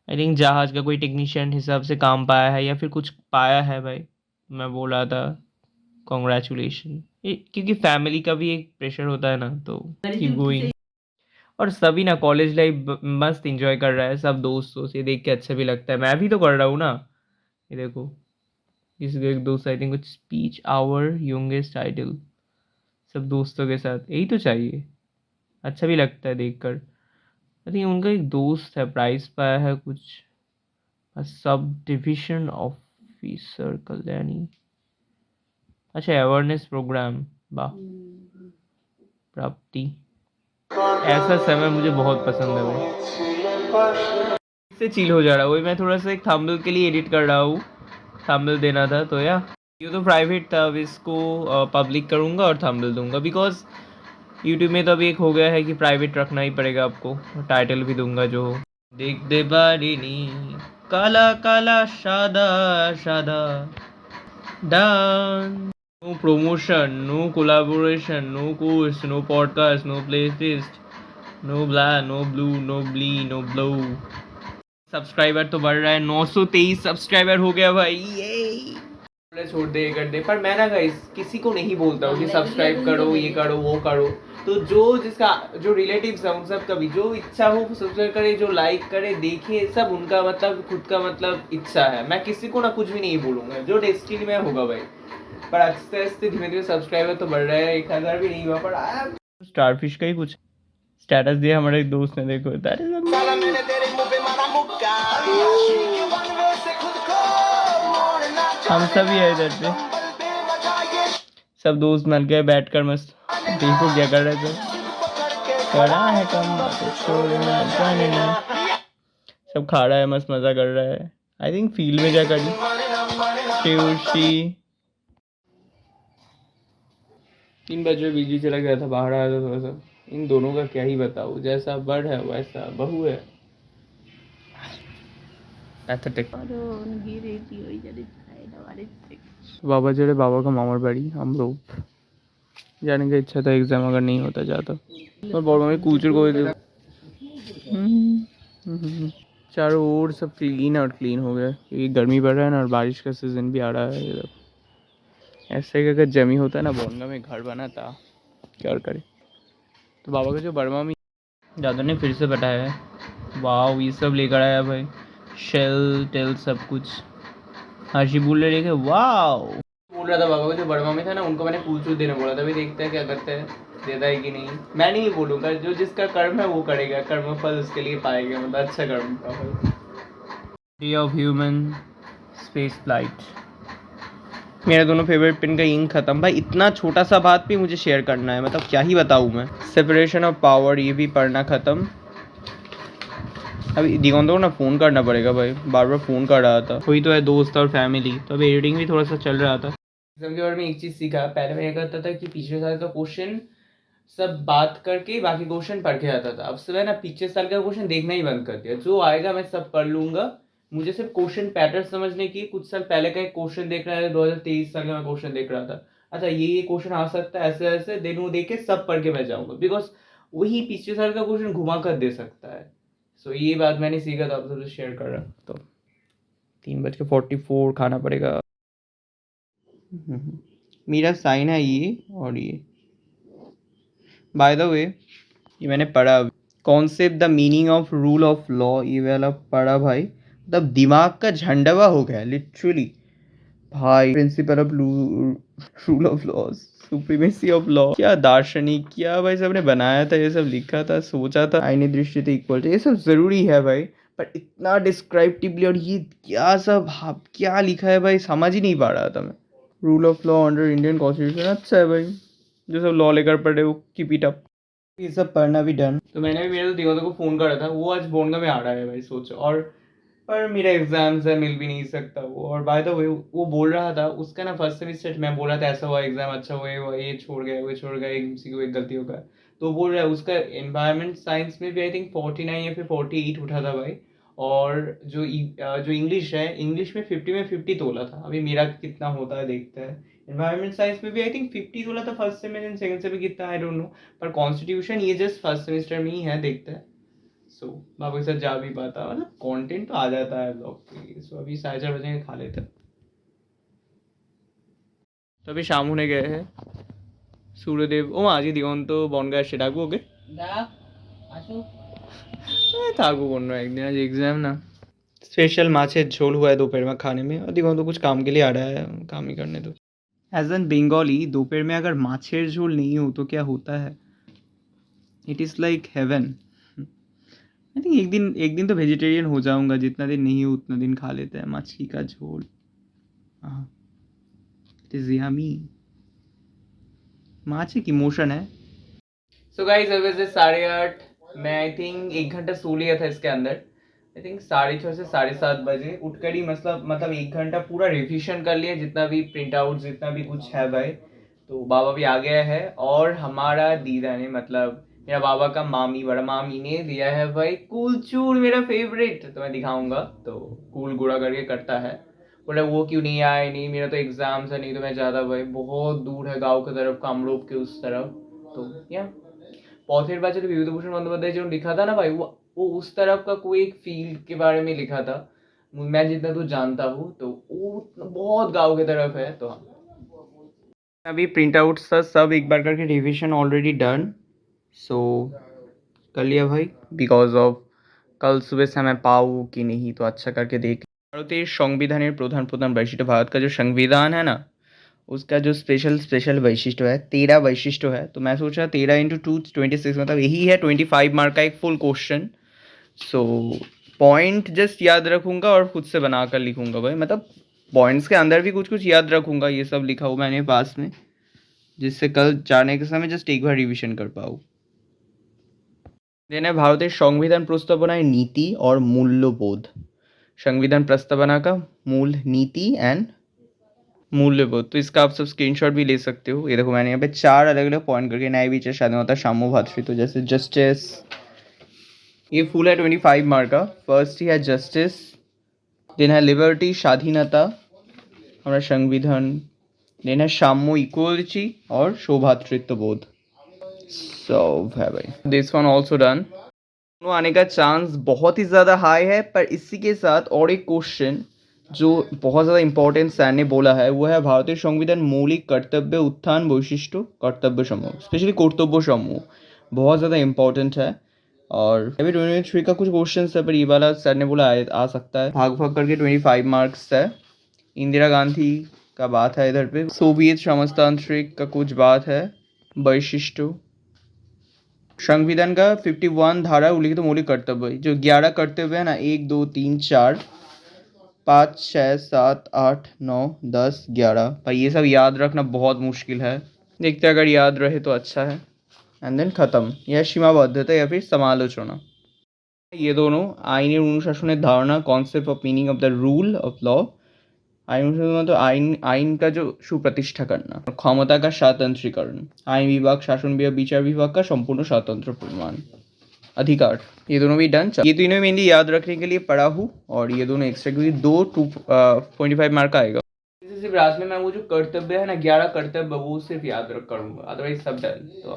आई थिंक जहाज का कोई टेक्नीशियन हिसाब से काम पाया है या फिर कुछ पाया है भाई। मैं बोल रहा था कॉन्ग्रेचुलेशन, क्योंकि फैमिली का भी एक प्रेशर होता है ना, तो कीप गोइंग। और सभी ना कॉलेज लाइफ मस्त एंजॉय कर रहा है सब दोस्तों से, देख के अच्छा भी लगता है। मैं भी तो कर रहा हूँ ना, ये देखो इस एक दोस्त आई थिंक कुछ स्पीच आवर यंगेस्ट आइडल, सब दोस्तों के साथ, यही तो चाहिए, अच्छा भी लगता है देखकर। आई थिंक उनका एक दोस्त है प्राइज पाया है कुछ, सब डिविजन ऑफिसर कल्याणी, अच्छा अवेयरनेस प्रोग्राम, वाह प्राप्ति। ऐसा समय मुझे बहुत पसंद है भाई, इससे चिल हो जा रहा है। वही मैं थोड़ा सा एक थंबनेल के लिए एडिट कर रहा हूँ, थंबनेल देना था तो या ये तो प्राइवेट था, अब इसको पब्लिक करूँगा और थंबनेल दूंगा, बिकॉज यूट्यूब में तो अभी एक हो गया है कि प्राइवेट रखना ही पड़ेगा आपको। टाइटल भी दूंगा जो हो, देख दे बारिनी काला काला शादा शादा dance. No promotion, no collaboration, no course, no podcast, no playlist, no blah, no blue, no blee, no blow। Subscriber तो बढ़ रहा है, 923 सब्सक्राइबर हो गया भाई, ये छोड़ दे कर दे। पर मैं ना गाइस किसी को नहीं बोलता हूँ कि सब्सक्राइब करो, ये करो, वो करो। तो जो जिसका जो रिलेटिव्स है उन सब का भी जो इच्छा हो सब्सक्राइब करे, जो लाइक करे देखे, सब उनका मतलब खुद का मतलब इच्छा है। मैं किसी को ना कुछ भी नहीं बोलूँगा, जो डेस्टिनी में होगा भाई। पर आस्ते आस्ते धीमे धीमे सब्सक्राइबर तो बढ़ रहा है, 1,000 भी नहीं हुआ। पर स्टारफिश का ही कुछ स्टेटस दिया हमारे एक दोस्त ने, देखो दैट इज हम सभी है इधर पे, सब दोस्त मिल के बैठ कर मस्त देखो क्या कर रहे थे, करा है कम सब खा रहा है, मस्त मजा कर रहा है। आई थिंक फील्ड में जा कर 3 बजे बिजली चला गया था, बाहर आया था थोड़ा सा। इन दोनों का क्या ही बताओ, जैसा बड़ है वैसा बहू है। बाबा चले, बाबा का मामार बाड़ी, हम लोग जाने का इच्छा था, एग्जाम अगर नहीं होता जाता। और बड़ मम्मी कूचर को चारों ओर सब क्लीन और क्लीन हो गया, क्योंकि गर्मी बढ़ रहा है ना और बारिश का सीजन भी आ रहा है इधर। ऐसे अगर जमी होता ना बोनगा में घर बना था, क्या करे। तो बाबा का जो बर्मा में दादा ने फिर से बताया है। वाह, ये सब लेकर आया भाई, शेल टेल सब कुछ। हर्षी बोल रहे थे वाह, बोल रहा था बाबा को जो बर्मा में था ना, उनको मैंने पूछू देने बोला था। अभी देखते हैं क्या करते हैं, देता है कि नहीं। मैं नहीं बोलूँगा, जो जिसका कर्म है वो करेगा, कर्म फल उसके लिए पाएगा, मतलब अच्छा कर्म का फल। Day of human space flight. मेरे दोनों फेवरेट पेन का इंक खत्म भाई। इतना छोटा सा बात भी मुझे शेयर करना है, मतलब क्या ही बताऊँ मैं। सेपरेशन ऑफ पावर, ये भी पढ़ना खत्म। अभी दिगंत को ना फ़ोन करना पड़ेगा भाई, बार बार फ़ोन कर रहा था। कोई तो है दोस्त और फैमिली, तो अभी एडिटिंग भी थोड़ा सा चल रहा था। एग्जाम के बारे में एक चीज़ सीखा, पहले मैं ये करता था कि पिछले साल का क्वेश्चन सब बात करके बाकी क्वेश्चन पढ़ के आता था। अब से मैं ना पिछले साल का क्वेश्चन देखना ही बंद कर दिया। जो आएगा मैं सब पढ़ लूँगा, मुझे सिर्फ क्वेश्चन पैटर्न समझने की। कुछ साल पहले का एक क्वेश्चन देख रहा है, 2023 साल का मैं क्वेश्चन देख रहा था, अच्छा ये क्वेश्चन आ सकता है ऐसे ऐसे, देन वो देख के सब पढ़ के मैं जाऊँगा, बिकॉज वही पिछले साल का क्वेश्चन घुमा कर दे सकता है। सो ये बात मैंने सीखा था, आप सबसे शेयर कर रहा। तो 3:44 खाना पड़ेगा। मेरा साइन है ये, और ये बाय द वे ये मैंने पढ़ा। Concept the meaning of rule of law, ये वाला पढ़ा भाई, तब दिमाग का झंडवा हो गया लिटरली भाई। Principle of rule of law, supremacy of law, क्या दार्शनिक, क्या भाई सबने बनाया था, ये सब लिखा था, सोचा था। आईनी दृष्टि तो इक्वल, ये सब ज़रूरी है भाई, पर इतना डिस्क्राइप्टिवली, और ये क्या सब क्या लिखा है भाई, समझ ही नहीं पा रहा था मैं। Rule of law under Indian constitution, अच्छा है भाई, जो सब लॉ लेकर पढ़े वो कीप इट अप। ये सब पढ़ना भी डन। तो मैंने भी मेरे दिगंत को फ़ोन करा था, वो आज बोनगा में आ रहा है भाई, सोचो। और पर मेरा एग्जाम्स है, मिल भी नहीं सकता वो। और बाय द वे वो बोल रहा था उसका ना फर्स्ट सेमिस्टर, मैं बोल रहा था ऐसा हुआ एग्जाम, अच्छा हुआ, ये छोड़ गया, वो छोड़ गया, एक गलती हो गया। तो बोल रहा है उसका एनवायरनमेंट साइंस में भी आई थिंक 49 या फिर 48 उठा था भाई। और जो इंग्लिश है, इंग्लिश में 50 में 50 तोला था। अभी मेरा कितना होता है देखते हैं। एनवायरनमेंट साइंस में भी आई थिंक 50 तोला था फर्स्ट सेमेस्टर, सेकंड से भी कितना आई डोंट नो। पर कॉन्स्टिट्यूशन ये जस्ट फर्स्ट सेमेस्टर में ही है, देखते हैं। सो बाबा के साथ जा भी पाता, मतलब कंटेंट तो आ जाता है ब्लॉग के लिए। सो अभी 4:30 बजे खा लेते। तो अभी शाम होने गए हैं। सूर्यदेव ও আজকে দিগন্ত বনগাঁ এসে ডাকবো ওকে, থাকবো অন্য একদিন, आज एग्जाम ना। स्पेशल माछेर झोल हुआ है दोपहर में खाने में, और दिगंत कुछ काम के लिए आ रहा है, काम ही करने दो। एज एन बंगाली दोपहर में अगर माछेर झोल नहीं हो तो क्या होता है, it is like heaven. I think एक दिन तो वेजिटेरियन हो जाऊंगा, जितना दिन नहीं हो उतना दिन खा लेते हैं मछली का झोल। हाँ, इट इज़ यमी। माछ एक इमोशन है। सो गाइस अभी से 8:30, मैं आई थिंक 1 घंटा सो लिया था इसके अंदर। आई थिंक 6:30 से 7:30 बजे उठकर ही मतलब 1 घंटा पूरा रिविजन कर लिया, जितना भी प्रिंट आउट जितना भी कुछ है भाई। तो बाबा भी आ गया है, और हमारा दीदा ने, मतलब मेरा बाबा का मामी, बड़ा मामी ने दिया है भाई कुलचूर, मेरा फेवरेट। तो मैं दिखाऊंगा। तो कूल गुड़ा करके करता है। बोला वो क्यों नहीं आए, नहीं मेरा तो एग्जाम्स है, नहीं तो मैं ज़्यादा भाई, बहुत दूर है गाँव की तरफ, कामरूप के उस तरफ। तो या पौथेर बाजार विभूतिभूषण बंदोपाध्याय जो लिखा था ना भाई, वो उस तरफ का कोई एक फील्ड के बारे में लिखा था, मैं जितना तो जानता हूँ। तो वो बहुत गाँव की तरफ है। तो अभी प्रिंट आउट सब एक बार करके रिविजन ऑलरेडी डन। सो कर लिया भाई, बिकॉज ऑफ कल सुबह से मैं पाऊँ कि नहीं, तो अच्छा करके देख। ভারতের সংবিধানের প্রধান वैशिष्ट्य, भारत का जो संविधान है ना, उसका जो स्पेशल वैशिष्ट्य है, 13 वैशिष्ट्य है। तो मैं सोच रहा 13 × 2 26, मतलब यही है 25 मार्क का एक full question. So point just याद रखूँगा और खुद से बना कर लिखूँगा भाई, मतलब पॉइंट्स के अंदर भी कुछ याद रखूँगा। ये सब लिखा हुआ मैंने पास में, जिससे कल जाने के समय जस्ट एक बार रिविजन कर पाऊँ। देन है भारतेर संविधान प्रस्तावनाय नीति और मूल्यबोध। संविधान प्रस्तावना का मूल नीति एंड मूल्यबोध। तो इसका आप सब स्क्रीनशॉट भी ले सकते हो। ये देखो मैंने यहाँ पे 4 अलग अलग पॉइंट करके, न्याय विचार, स्वाधीनता, साम्य, भ्रातृत्व, जैसे जस्टिस, ये फुल है 25 मार्क का। फर्स्ट ही है जस्टिस, देन है लिबर्टी, स्वाधीनता, हमारा संविधान, देन है साम्य, इक्वलिटी, और सौभ्रातृत्व बोध। सो है भाई, दिस वन ऑल्सो डन। दोनों आने का चांस बहुत ही ज़्यादा हाई है। पर इसी के साथ और एक क्वेश्चन जो बहुत ज़्यादा इंपॉर्टेंट सर ने बोला है, वो है भारतीय संविधान मौलिक कर्तव्य उत्थान वैशिष्ट्य कर्तव्य समूह, स्पेशली कर्तव्य समूह। बहुत ज़्यादा इम्पोर्टेंट है। और अभी 23 का कुछ क्वेश्चन है, पर ये वाला सर ने बोला आ सकता है। भाग भाग करके 25 मार्क्स है। इंदिरा गांधी का बात है इधर पे, सोवियत समाजतांत्रिक का कुछ बात है, वैशिष्ट संविधान का 51 धारा उल्लिखित मौलिक कर्तव्य, जो 11 कर्तव्य है ना, 1 2 3 4 5 6 7 8 9 10 11 भाई, ये सब याद रखना बहुत मुश्किल है। देखते हैं, अगर याद रहे तो अच्छा है। एंड देन खत्म, यह सीमाबद्धता या फिर समालोचना। ये दोनों আইনের অনুশাসনের ধারণা, concept of meaning of the rule of law. आइन अनुशासन मतलब आइन का जो सुप्रतिष्ठा करना, क्षमता का स्वातंत्रीकरण, आइन विभाग, शासन विभाग, विचार विभाग का संपूर्ण स्वतंत्र प्रमाण अधिकार, ये दोनों भी डन। ये तीनों मेनली याद रखने के लिए पढ़ा हूँ, और ये दोनों एक्स्ट्रा, क्योंकि 25 मार्क का आएगा। सिर्फ रात में मैं वो जो कर्तव्य है ना, 11 कर्तव्य, वो सिर्फ याद रख करूँगा, अदरवाइज सब डन। तो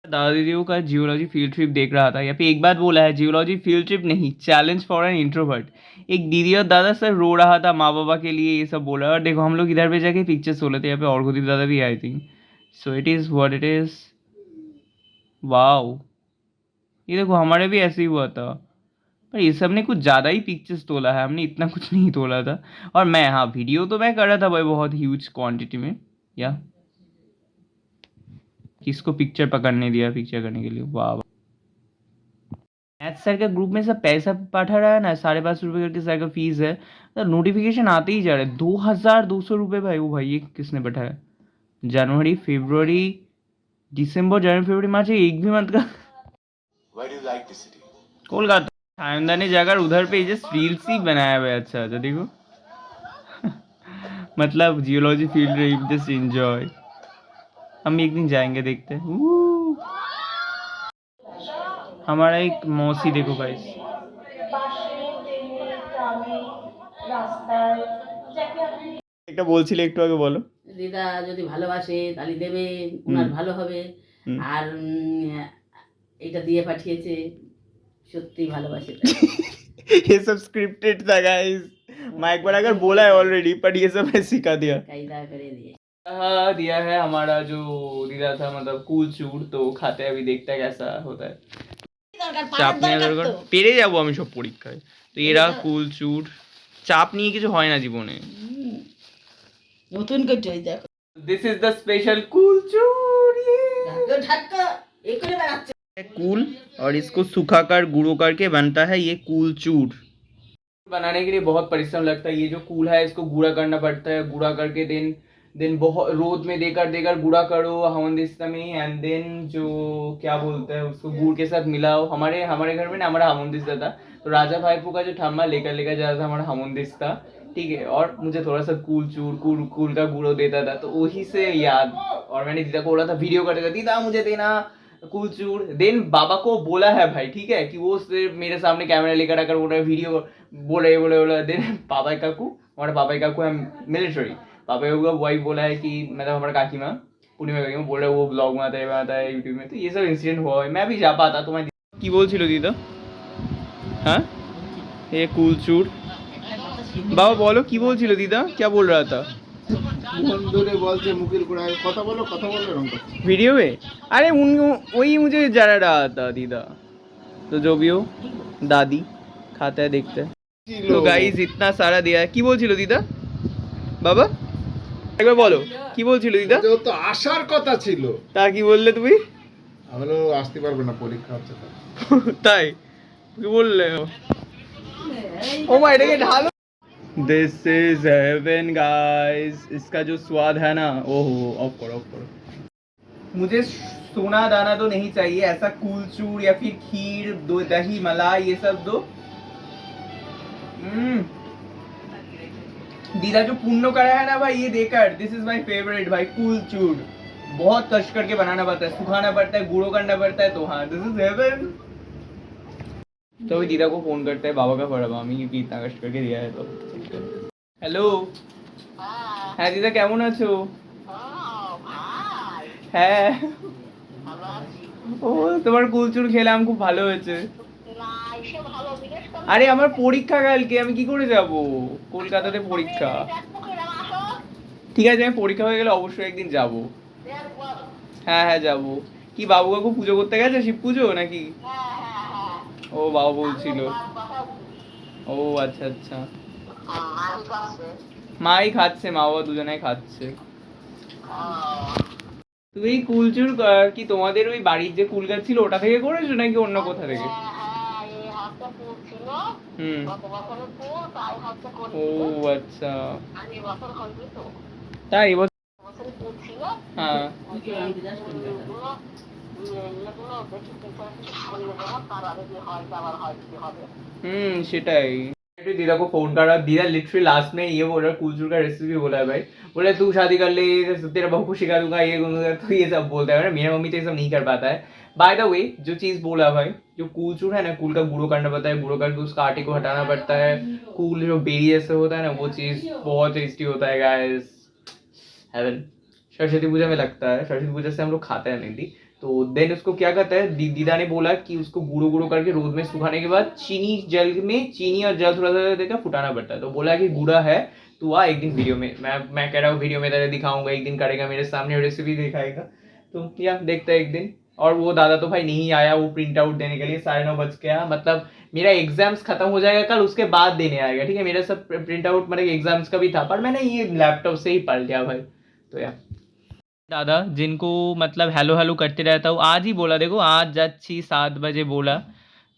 दादा दीदियों का जियोलॉजी फील्ड ट्रिप देख रहा था, यहाँ पे एक बात बोला है, जियोलॉजी फील्ड ट्रिप नहीं, चैलेंज फॉर एन इंट्रोवर्ट। एक दीदी और दादा सर रो रहा था माँ बाबा के लिए, ये सब बोला। और देखो हम लोग इधर पे जाके पिक्चर्स हो लेते, यहाँ पे और खुद दादा भी आई थी। So it is what it is. Wow, ये देखो हमारे भी ऐसे ही हुआ था, पर ये सब ने कुछ ज़्यादा ही पिक्चर्स तोला है, हमने इतना कुछ नहीं तोला था। और मैं, हाँ, वीडियो तो मैं कर रहा था भाई बहुत ह्यूज क्वांटिटी में। या किसको पिक्चर पकड़ने दिया पिक्चर करने के लिए? वाह। मैथ सर का ग्रुप में सब पैसा पढ़ा रहा है ना, 550 रुपये करके सर का फीस है, तो नोटिफिकेशन आते ही जा रहे हैं। 2200 रुपये भाई, वो भाई ये किसने बैठाया? जनवरी फरवरी दिसंबर जनवरी फरवरी मार्च, एक भी मंथ का। कोलकाता। खानदानी जाकर उधर पे जस्ट रील्स ही बनाया हुआ है। अच्छा देखो मतलब geology field trip, just enjoy. हम एक दिन जाएंगे, देखते हैं। हमारा एक मौसी देखो गाइस, একটা বলছিলে একটু আগে বলো। দিদা যদি ভালোবাসে তাহলে দেবে, ওনার ভালো হবে। আর এটা দিয়ে পাঠিয়েছে, সত্যি ভালোবাসে। ये सब स्क्रिप्टेड था गाइस, माइक पर अगर बोला है ऑलरेडी, पर ये सब ऐसे सिखा दिया। कायदा करे दिए दिया है हमारा जो दीदा था, मतलब कूल चूड़, तो खाते हैं, अभी देखते हैं कैसा होता है। চাপ নেওয়া দরকার, পেরে যাবো আমি সব পরীক্ষায়। তো এরা কুল চুর, চাপ নিয়ে কিছু হয় না জীবনে। নতুন করে দেখো, দিস ইজ দ্য স্পেশাল কুল চুর। ঢাকা এই করে বেড়াচ্ছে कूल, और इसको सुखाकर गुड़ो करके बनता है ये कूल चूर। बनाने के लिए बहुत परिश्रम लगता है। ये जो कूल है इसको गुड़ा करना पड़ता है, गुड़ा करके देन बहुत रोद में देकर गुड़ा करो हमंदिस्ता में, एंड देन जो क्या बोलते हैं उसको गुड़ के साथ मिलाओ। हमारे घर में ना हमारा हमंदिस्ता था, तो राजा भाईपू का जो ठम्मा लेकर जाता था हमारा हमंदिस्ता, ठीक है। और मुझे थोड़ा सा कूल चूर कूल का गुड़ो देता था, तो वही से याद। और मैंने दीदा को बोला था, वीडियो करते था, दीदा मुझे देना कूल चूर। देन बाबा को बोला है भाई, ठीक है, कि वो सिर्फ मेरे सामने कैमरा लेकर आकर बोल रहे वीडियो बोले। देन पापा काकू, हमारे पापा काकू है मिलिट्री, पापा का वाइफ बोला है कि मतलब हमारे काकीमा पूर्णिमा काकीमा बोल रहे वो ब्लॉग बनाता है यूट्यूब में। तो ये सब इंसिडेंट हुआ है, मैं भी जा पाता। तो मैं की बोलছিল दीदा? हाँ, ये कूल चूर। बाबा बोलो की बोलছিল दीदा, क्या बोल रहा था? वीडियो में? अरे वही मुझे जरा रहा था दीदा। तो जो भी हो, दादी खाता है, देखते हैं। तो गाइस इतना सारा दिया है। की बोलছিল दीदा? বাবা একবার বলো কি বলছিল দিদা? ও তো আসার কথা ছিল, তা কি বললে তুমি? আমরা আসতে পারবে না, পরীক্ষা হচ্ছে। তাই কি বললে? ও মা, এটাকে ঢালো। दिस इज हेवन गाइस, इसका जो स्वाद है ना, ओहो, ऑफ करो। मुझे सोना दाना तो नहीं चाहिए, ऐसा कूल चूर या फिर खीर दो, दही मलाई ये सब दो। दीदा जो पुण्य करा है ना भाई, ये देकर, दिस इज माय फेवरेट भाई, कूल चूर। बहुत कष्ट करके बनाना पड़ता है, सुखाना पड़ता है, गुड़ो करना पड़ता है। तो हाँ, दिस इज हेवन। तो अभी दीदा को फोन करते हैं, बाबा का फड़ामी, क्योंकि इतना कष्ट करके दिया है। तो हेलो, হ্যাঁ দিদা কেমন আছো? হ্যাঁ, ও তোমার কুলচুর খেলাম, খুব ভালো হয়েছে। আরে আমার পরীক্ষা কালকে, আমি কি করে যাব? কলকাতাতে পরীক্ষা। ঠিক আছে, আমি পরীক্ষা হয়ে গেলে অবশ্যই একদিন যাব। হ্যাঁ যাব। কি বাবু কাকু পুজো করতে গেছে, শিব পুজো নাকি? ও বাবা বলছিল। ও আচ্ছা আচ্ছা, মাই খাচ্ছে, মা বাবা দুজনেই খাচ্ছে। তুমি কুলচুর কি তোমাদের ওই বাড়ির যে কুল গাছ ছিল ওটা থেকে করেছো নাকি অন্য কোথা থেকে? হুম। ও আচ্ছা, তাই এবছর? হ্যাঁ। सेटाई दीदा को फोन करा, दीदा लिटरली लास्ट में ये बोल रहा कुलचूर का रेसिपी बोला है भाई, बोले तू शादी कर ले तेरा बहू को सिखा दूंगा ये दूंगा, तो ये सब बोलता है। मेरा मम्मी तो ये सब नहीं कर पाता है। बाय द वे जो चीज़ बोला भाई, जो कुलचूर है ना, कुल का गुड़ो करना पड़ता है, गुड़ो करके उसका आटे को हटाना पड़ता है, कुल जो बेरी जैसे होता है ना वो चीज़ बहुत टेस्टी होता है गाइस, हेवन। सरस्वती पूजा में लगता है, सरस्वती पूजा से हम लोग खाते हैं मेहंदी। तो देन उसको क्या करता है, दीदा ने बोला कि उसको गुड़ो गुड़ो करके रोद में सुखाने के बाद चीनी जल में चीनी और जल थोड़ा सा देकर फुटाना पड़ता है। तो बोला कि गुड़ा है तू आ एक दिन वीडियो में, मैं कह रहा हूँ वीडियो में तेरे दिखाऊंगा, एक दिन करेगा मेरे सामने रेसिपी दिखाएगा। तो या देखता है एक दिन। और वो दादा तो भाई नहीं आया, वो प्रिंट आउट देने के लिए 9:30 बज गया, मतलब मेरा एग्जाम्स खत्म हो जाएगा कल, उसके बाद देने आएगा। ठीक है, मेरा सब प्रिंट आउट मतलब एग्जाम्स का भी था, पर मैंने ये लैपटॉप से ही पढ़ लिया भाई। तो या दादा जिनको मतलब हेलो हेलो करते रहता हूँ, आज ही बोला देखो, आज जाच्छी 7 बजे बोला,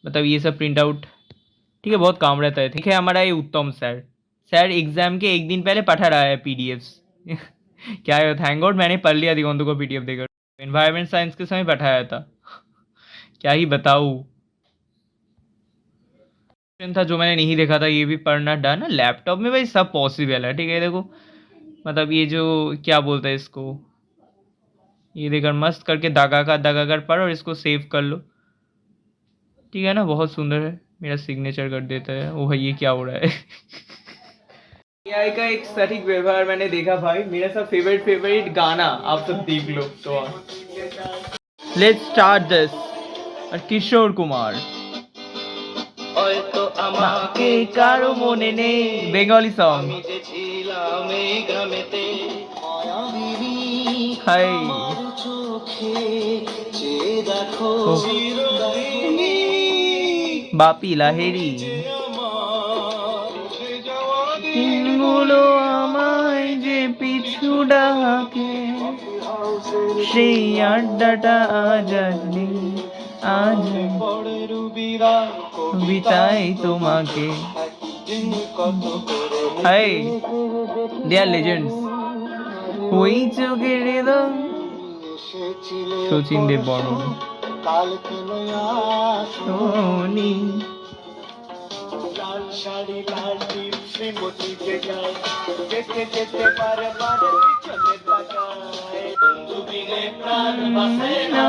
मतलब ये सब प्रिंट आउट। ठीक है, बहुत काम रहता है। ठीक है, हमारा ये उत्तम सर एग्जाम के एक दिन पहले पढ़ा रहा है पीडीएफ्स क्या है, थैंक गॉड मैंने पढ़ लिया दिगंतु को पीडीएफ देकर, एनवायरमेंट साइंस के समय पढ़ाया था क्या ही बताऊँ था जो मैंने नहीं देखा था, ये भी पढ़ना डन। लैपटॉप में भाई सब पॉसिबल है। ठीक है, देखो मतलब ये जो क्या बोलते हैं इसको, ये देकर मस्त करके दागा कर पढ़ और इसको सेव कर लो। ठीक है ना, बहुत सुंदर है, मेरा सिग्नेचर कर देता है। ओ भाई ये क्या हो रहा है एआई का एक सटीक व्यवहार मैंने देखा भाई। मेरा सब फेवरेट गाना आप सब देख लो। तो लेट्स स्टार्ट दिस। और किशोर कुमार আমাকে কারো মনে নেই, বেঙ্গলি সং। হাই বাপি লাহেরি গুলো আমায় যে পিছু ডাকে, সেই আড্ডাটা আজ নেই, আজ বিতাই তোমাকে। হাই দে আর লেজেন্ডস। ওই চোখের রং শচীন দেব বর্মন, সোনি লাল শাড়ি লাল টিপ শ্রীমতীকে যায়, যেতে যেতে বারবার পিছনে তাকায়, বন্ধু বিনে প্রাণ বাসে না,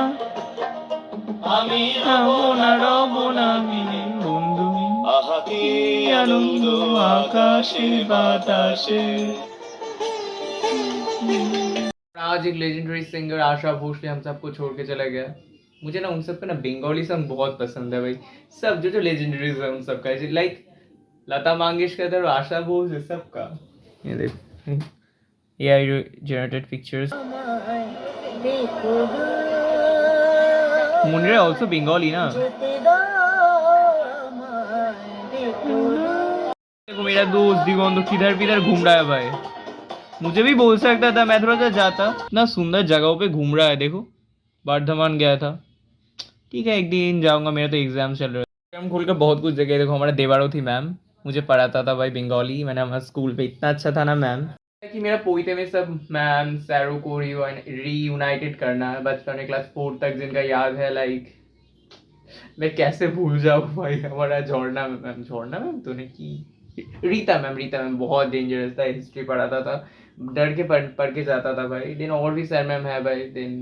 আমি রব না বন্ধু, আহা কি আনন্দ আকাশে বাতাসে। आज एक लेजेंडरी सिंगर आशा भोसले हम सबको छोड़ के चला गया। मुझे ना उन सब का ना बंगाली सॉन्ग बहुत पसंद है भाई, सब जो लेजेंडरीज है उन सब का, लाइक लता मंगेशकर और आशा भोसले सबका। ये देख AI generated pictures। मुनिरा also Bengali ना। देखो मेरा दोस्त दिगंत किधर किधर घूम रहा है भाई, मुझे भी बोल सकता था, मैं थोड़ा सा जाता। इतना सुंदर जगहों पे घूम रहा है, देखो बर्धमान गया था। ठीक है, एक दिन जाऊंगा, मेरा तो एग्जाम चल रहा है। हम खोल कर बहुत कुछ जगह, देखो हमारा देवारो थी मैम, मुझे पढ़ाता था भाई बंगाली, मैंने हमारे स्कूल पे इतना अच्छा था ना मैम, कि मेरा पोइते में सब मैम सैरों को रीयूनाइटेड करना है बचपन में क्लास 4 तक, जिनका याद है। लाइक मैं कैसे भूल जाऊँ भाई, हमारा झोरना मैम तो नहीं की, रीता मैम बहुत डेंजरस था, हिस्ट्री पढ़ाता था, डर के पढ़ के जाता था भाई। देन और भी सर मैम है भाई, देन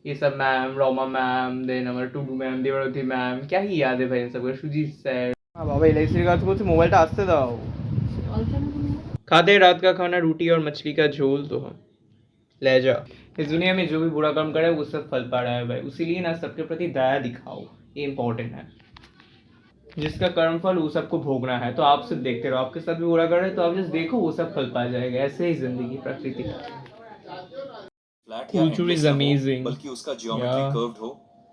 ये सब मैम, रोमा मैम, देन हमारा टूडू मैम, देवरती मैम, क्या ही याद है भाई इन सबका, सुजीत सर। हाँ बाबा इलेक्ट्रिक काज করছে, মোবাইলটা আসতে দাও। खाते रात का खाना रोटी और मछली का झोल, तो हम ले जा। इस दुनिया में जो भी बुरा काम करे वो सब फल पा रहा है भाई, उसीलिए ना सबके प्रति दया दिखाओ, ये इम्पोर्टेंट है। जिसका कर्म फल वो सबको भोगना है, तो आप सिर्फ देखते रहो, आपके साथ भी बुरा कर रहे हैं तो आप जस्ट देखो, वो सब फल पा जाएगा। ऐसे ही जिंदगी प्रकृति। फ्लैट या Culture endless is ना हो, amazing. बल्कि उसका ज्योमेट्री Yeah. कर्व्ड हो।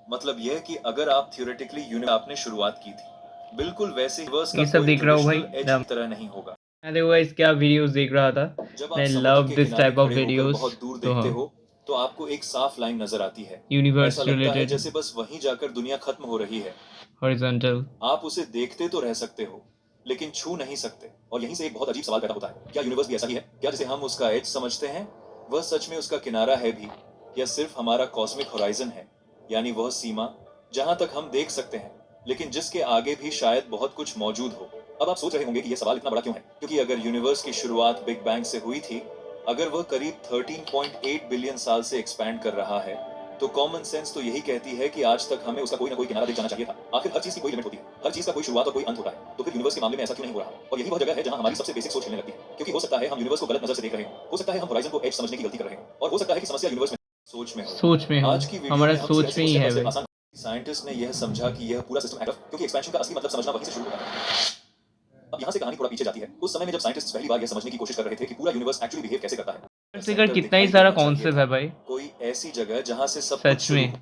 मतलब यह कि अगर आप थियोरेटिकली यूनिवर्स आपने शुरुआत की थी, बिल्कुल वैसे यूनिवर्स का ये सब कोई देख रहा हूँ भाई, ट्रेडिशनल एज दम। की तरह नहीं होगा। मैं देखो गाइस क्या वीडियोस देख रहा था। जब आप आई समुद्र लव के दिस किनारे टाइप ऑफ खड़े होकर वीडियोस। बहुत दूर तो देखते हाँ, हो तो आपको एक साफ लाइन नजर आती है। यूनिवर्स ऐसा लगता है रिलेटेड, जैसे बस वहीं जाकर दुनिया खत्म हो रही है। हॉरिजॉन्टल। आप उसे देखते तो रह सकते हो, लेकिन छू नहीं सकते। और यहीं से एक बहुत अजीब सवाल पैदा होता है, क्या यूनिवर्स भी ऐसा ही है? क्या जिसे हम उसका एज समझते हैं वह सच में उसका किनारा है भी, या सिर्फ हमारा कॉस्मिक होराइजन है, यानी वह सीमा जहां तक हम देख सकते हैं, लेकिन जिसके आगे भी शायद बहुत कुछ मौजूद हो। अब आप सोच रहे होंगे कि यह सवाल इतना बड़ा क्यों है, क्योंकि अगर यूनिवर्स की शुरुआत बिग बैंग से हुई थी, अगर वह करीब 13.8 बिलियन साल से एक्सपैंड कर रहा है, तो कॉमन सेंस तो यही कहती है कि आज तक हमें उसका कोई ना कोई किनारा दिख जाना चाहिए था। आखिर हर चीज की कोई लिमिट होती है, हर चीज का कोई शुरुआत और कोई अंत होता है। तो फिर यूनिवर्स के मामले में ऐसा क्यों नहीं हो रहा? और यही वह जगह है जहां हमारी सबसे बेसिक सोच खेलने लगती है। क्योंकि हो सकता है हम यूनिवर्स को गलत नजर से देख रहे हो सकता है हम होराइजन को एज समझने की गलती कर रहे हो, और हो सकता है कि समस्या यूनिवर्स में सोच में हो। सोच में हो, आज की वीडियो हमारा में हम सोच सिर्फ में ही ऐसे है सबसे भाई। आसान साइंटिस्ट ने यह समझा कि यह पूरा सिस्टम है, क्योंकि एक्सपेंशन का असली मतलब समझना वहीं से शुरू होता है। अब यहाँ से कहानी थोड़ा पीछे जाती है। उस समय में जब साइंटिस्ट पहली बार यह समझने की कोशिश कर रहे थे कि पूरा यूनिवर्स एक्चुअली बिहेव कैसे करता है, फिगर कितना ही सारा कॉन्सेप्ट है भाई, कोई ऐसी जगह जहां से सब कुछ सच शुरू में। हो।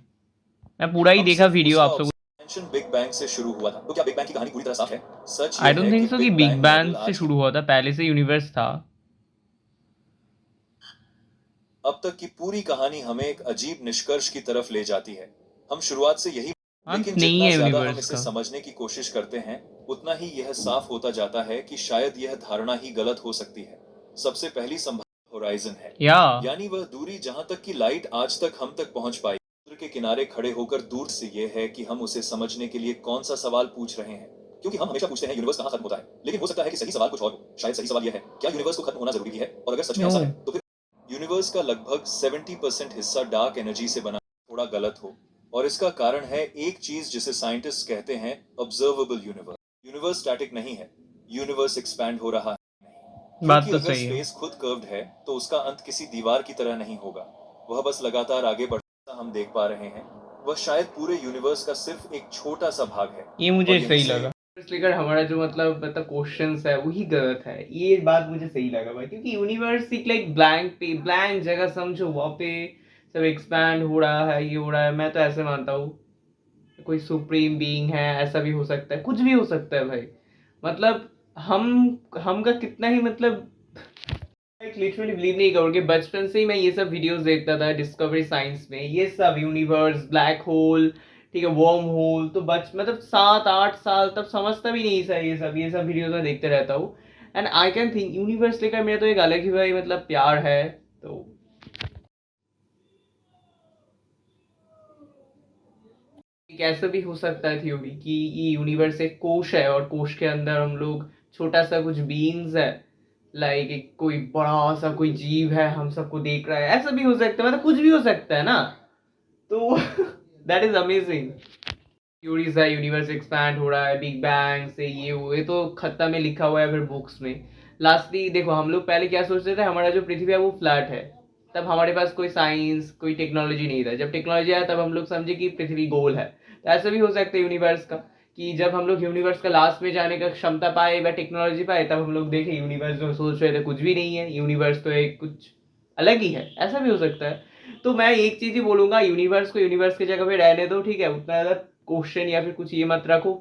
मैं पूरा ही अब देखा सिर्फ वीडियो उसका आप सबको। एक्सपेंशन बिग बैंग से शुरू हुआ था। तो क्या बिग बैंग की कहानी पूरी तरह साफ है? सच आई ये डोंट है थिंक सो कि बिग बैंग बैंग मॉडल से आज शुरू हुआ था, पहले से यूनिवर्स था। अब तक की पूरी कहानी हमें एक अजीब निष्कर्ष की तरफ ले जाती है। हम शुरुआत से यही, अंत लेकिन नहीं जितना है ज्यादा हम यूनिवर्स इसे का। समझने की कोशिश करते हैं, उतना ही यह साफ होता जाता है कि शायद यह धारणा ही गलत हो सकती है। सबसे पहली संभावना होराइजन है, यानी वह दूरी जहां तक की लाइट आज तक हम तक पहुंच पाई। समुद्र के किनारे खड़े होकर दूर से यह है कि हम उसे समझने के लिए कौन सा सवाल पूछ रहे हैं। क्योंकि हम हमेशा पूछते हैं यूनिवर्स कहां खत्म होता है, लेकिन हो सकता है कि सही सवाल कुछ और हो। शायद सही सवाल यह है, क्या यूनिवर्स को खत्म होना जरूरी है? और अगर सच में नो। ऐसा है तो फिर यूनिवर्स का लगभग 70% हिस्सा डार्क एनर्जी से बना थोड़ा गलत हो। और इसका कारण है एक चीज जिसे साइंटिस्ट कहते हैं ऑब्जर्वेबल यूनिवर्स। यूनिवर्स स्टैटिक नहीं है, यूनिवर्स एक्सपैंड हो रहा है। बात क्योंकि तो अगर सही है। स्पेस खुद कर्व्ड है तो उसका अंत किसी दीवार की तरह नहीं होगा, वह बस लगातार आगे बढ़ता हम देख पा रहे हैं। वह शायद पूरे यूनिवर्स का सिर्फ एक छोटा सा भाग है। ये और मुझे यहीं सही से लगा। लेकर हमारा जो मतलब क्वेश्चंस है वही गलत है, ये बात मुझे सही लगा भाई। क्योंकि यूनिवर्स एक लाइक ब्लैंक जगह समझो, वहाँ पे सब एक्सपैंड हो रहा है, ये हो रहा है। मैं तो ऐसे मानता हूँ कोई सुप्रीम बीइंग है, ऐसा भी हो सकता है, कुछ भी हो सकता है भाई। मतलब हम का कितना ही मतलब लिटरली बिलीव नहीं करोगे, बचपन से ही मैं ये सब वीडियोस देखता था डिस्कवरी साइंस में, ये सब यूनिवर्स, ब्लैक होल, ठीक है, वर्म होल। तो मतलब 7-8 साल तब समझता भी नहीं था, ये सब वीडियोस में देखते रहता हूँ। And I can think universe लेकर मेरा तो एक अलग ही भाई मतलब प्यार है। तो एक ऐसा भी हो सकता है थ्योरी कि ये यूनिवर्स एक कोश है, और कोश के अंदर हम लोग छोटा सा कुछ बीइंग्स है, लाइक एक कोई बड़ा सा कोई जीव है, हम सबको देख रहा है। ऐसा भी हो सकता है, मतलब कुछ भी हो सकता है ना। तो दैट इज अमेजिंग। थ्योरीज है यूनिवर्स एक्सपैंड हो रहा है बिग बैंग से, ये तो खत्ता में लिखा हुआ है, फिर बुक्स में। लास्टली देखो, हम लोग पहले क्या सोचते थे, हमारा जो पृथ्वी है वो फ्लैट है। तब हमारे पास कोई साइंस, कोई टेक्नोलॉजी नहीं था। जब टेक्नोलॉजी आया तब हम लोग समझे कि पृथ्वी गोल है। तो ऐसा भी हो सकता है यूनिवर्स का, कि जब हम लोग यूनिवर्स का लास्ट में जाने का क्षमता पाए या टेक्नोलॉजी पाए, तब हम लोग देखें यूनिवर्स जो सोच रहे थे कुछ भी नहीं है, यूनिवर्स तो एक कुछ अलग ही है। ऐसा भी हो सकता है। तो मैं एक चीज ही बोलूंगा, यूनिवर्स को यूनिवर्स की जगह पे रहने दो, ठीक है। उतना ज्यादा क्वेश्चन या फिर कुछ ये मत रखो।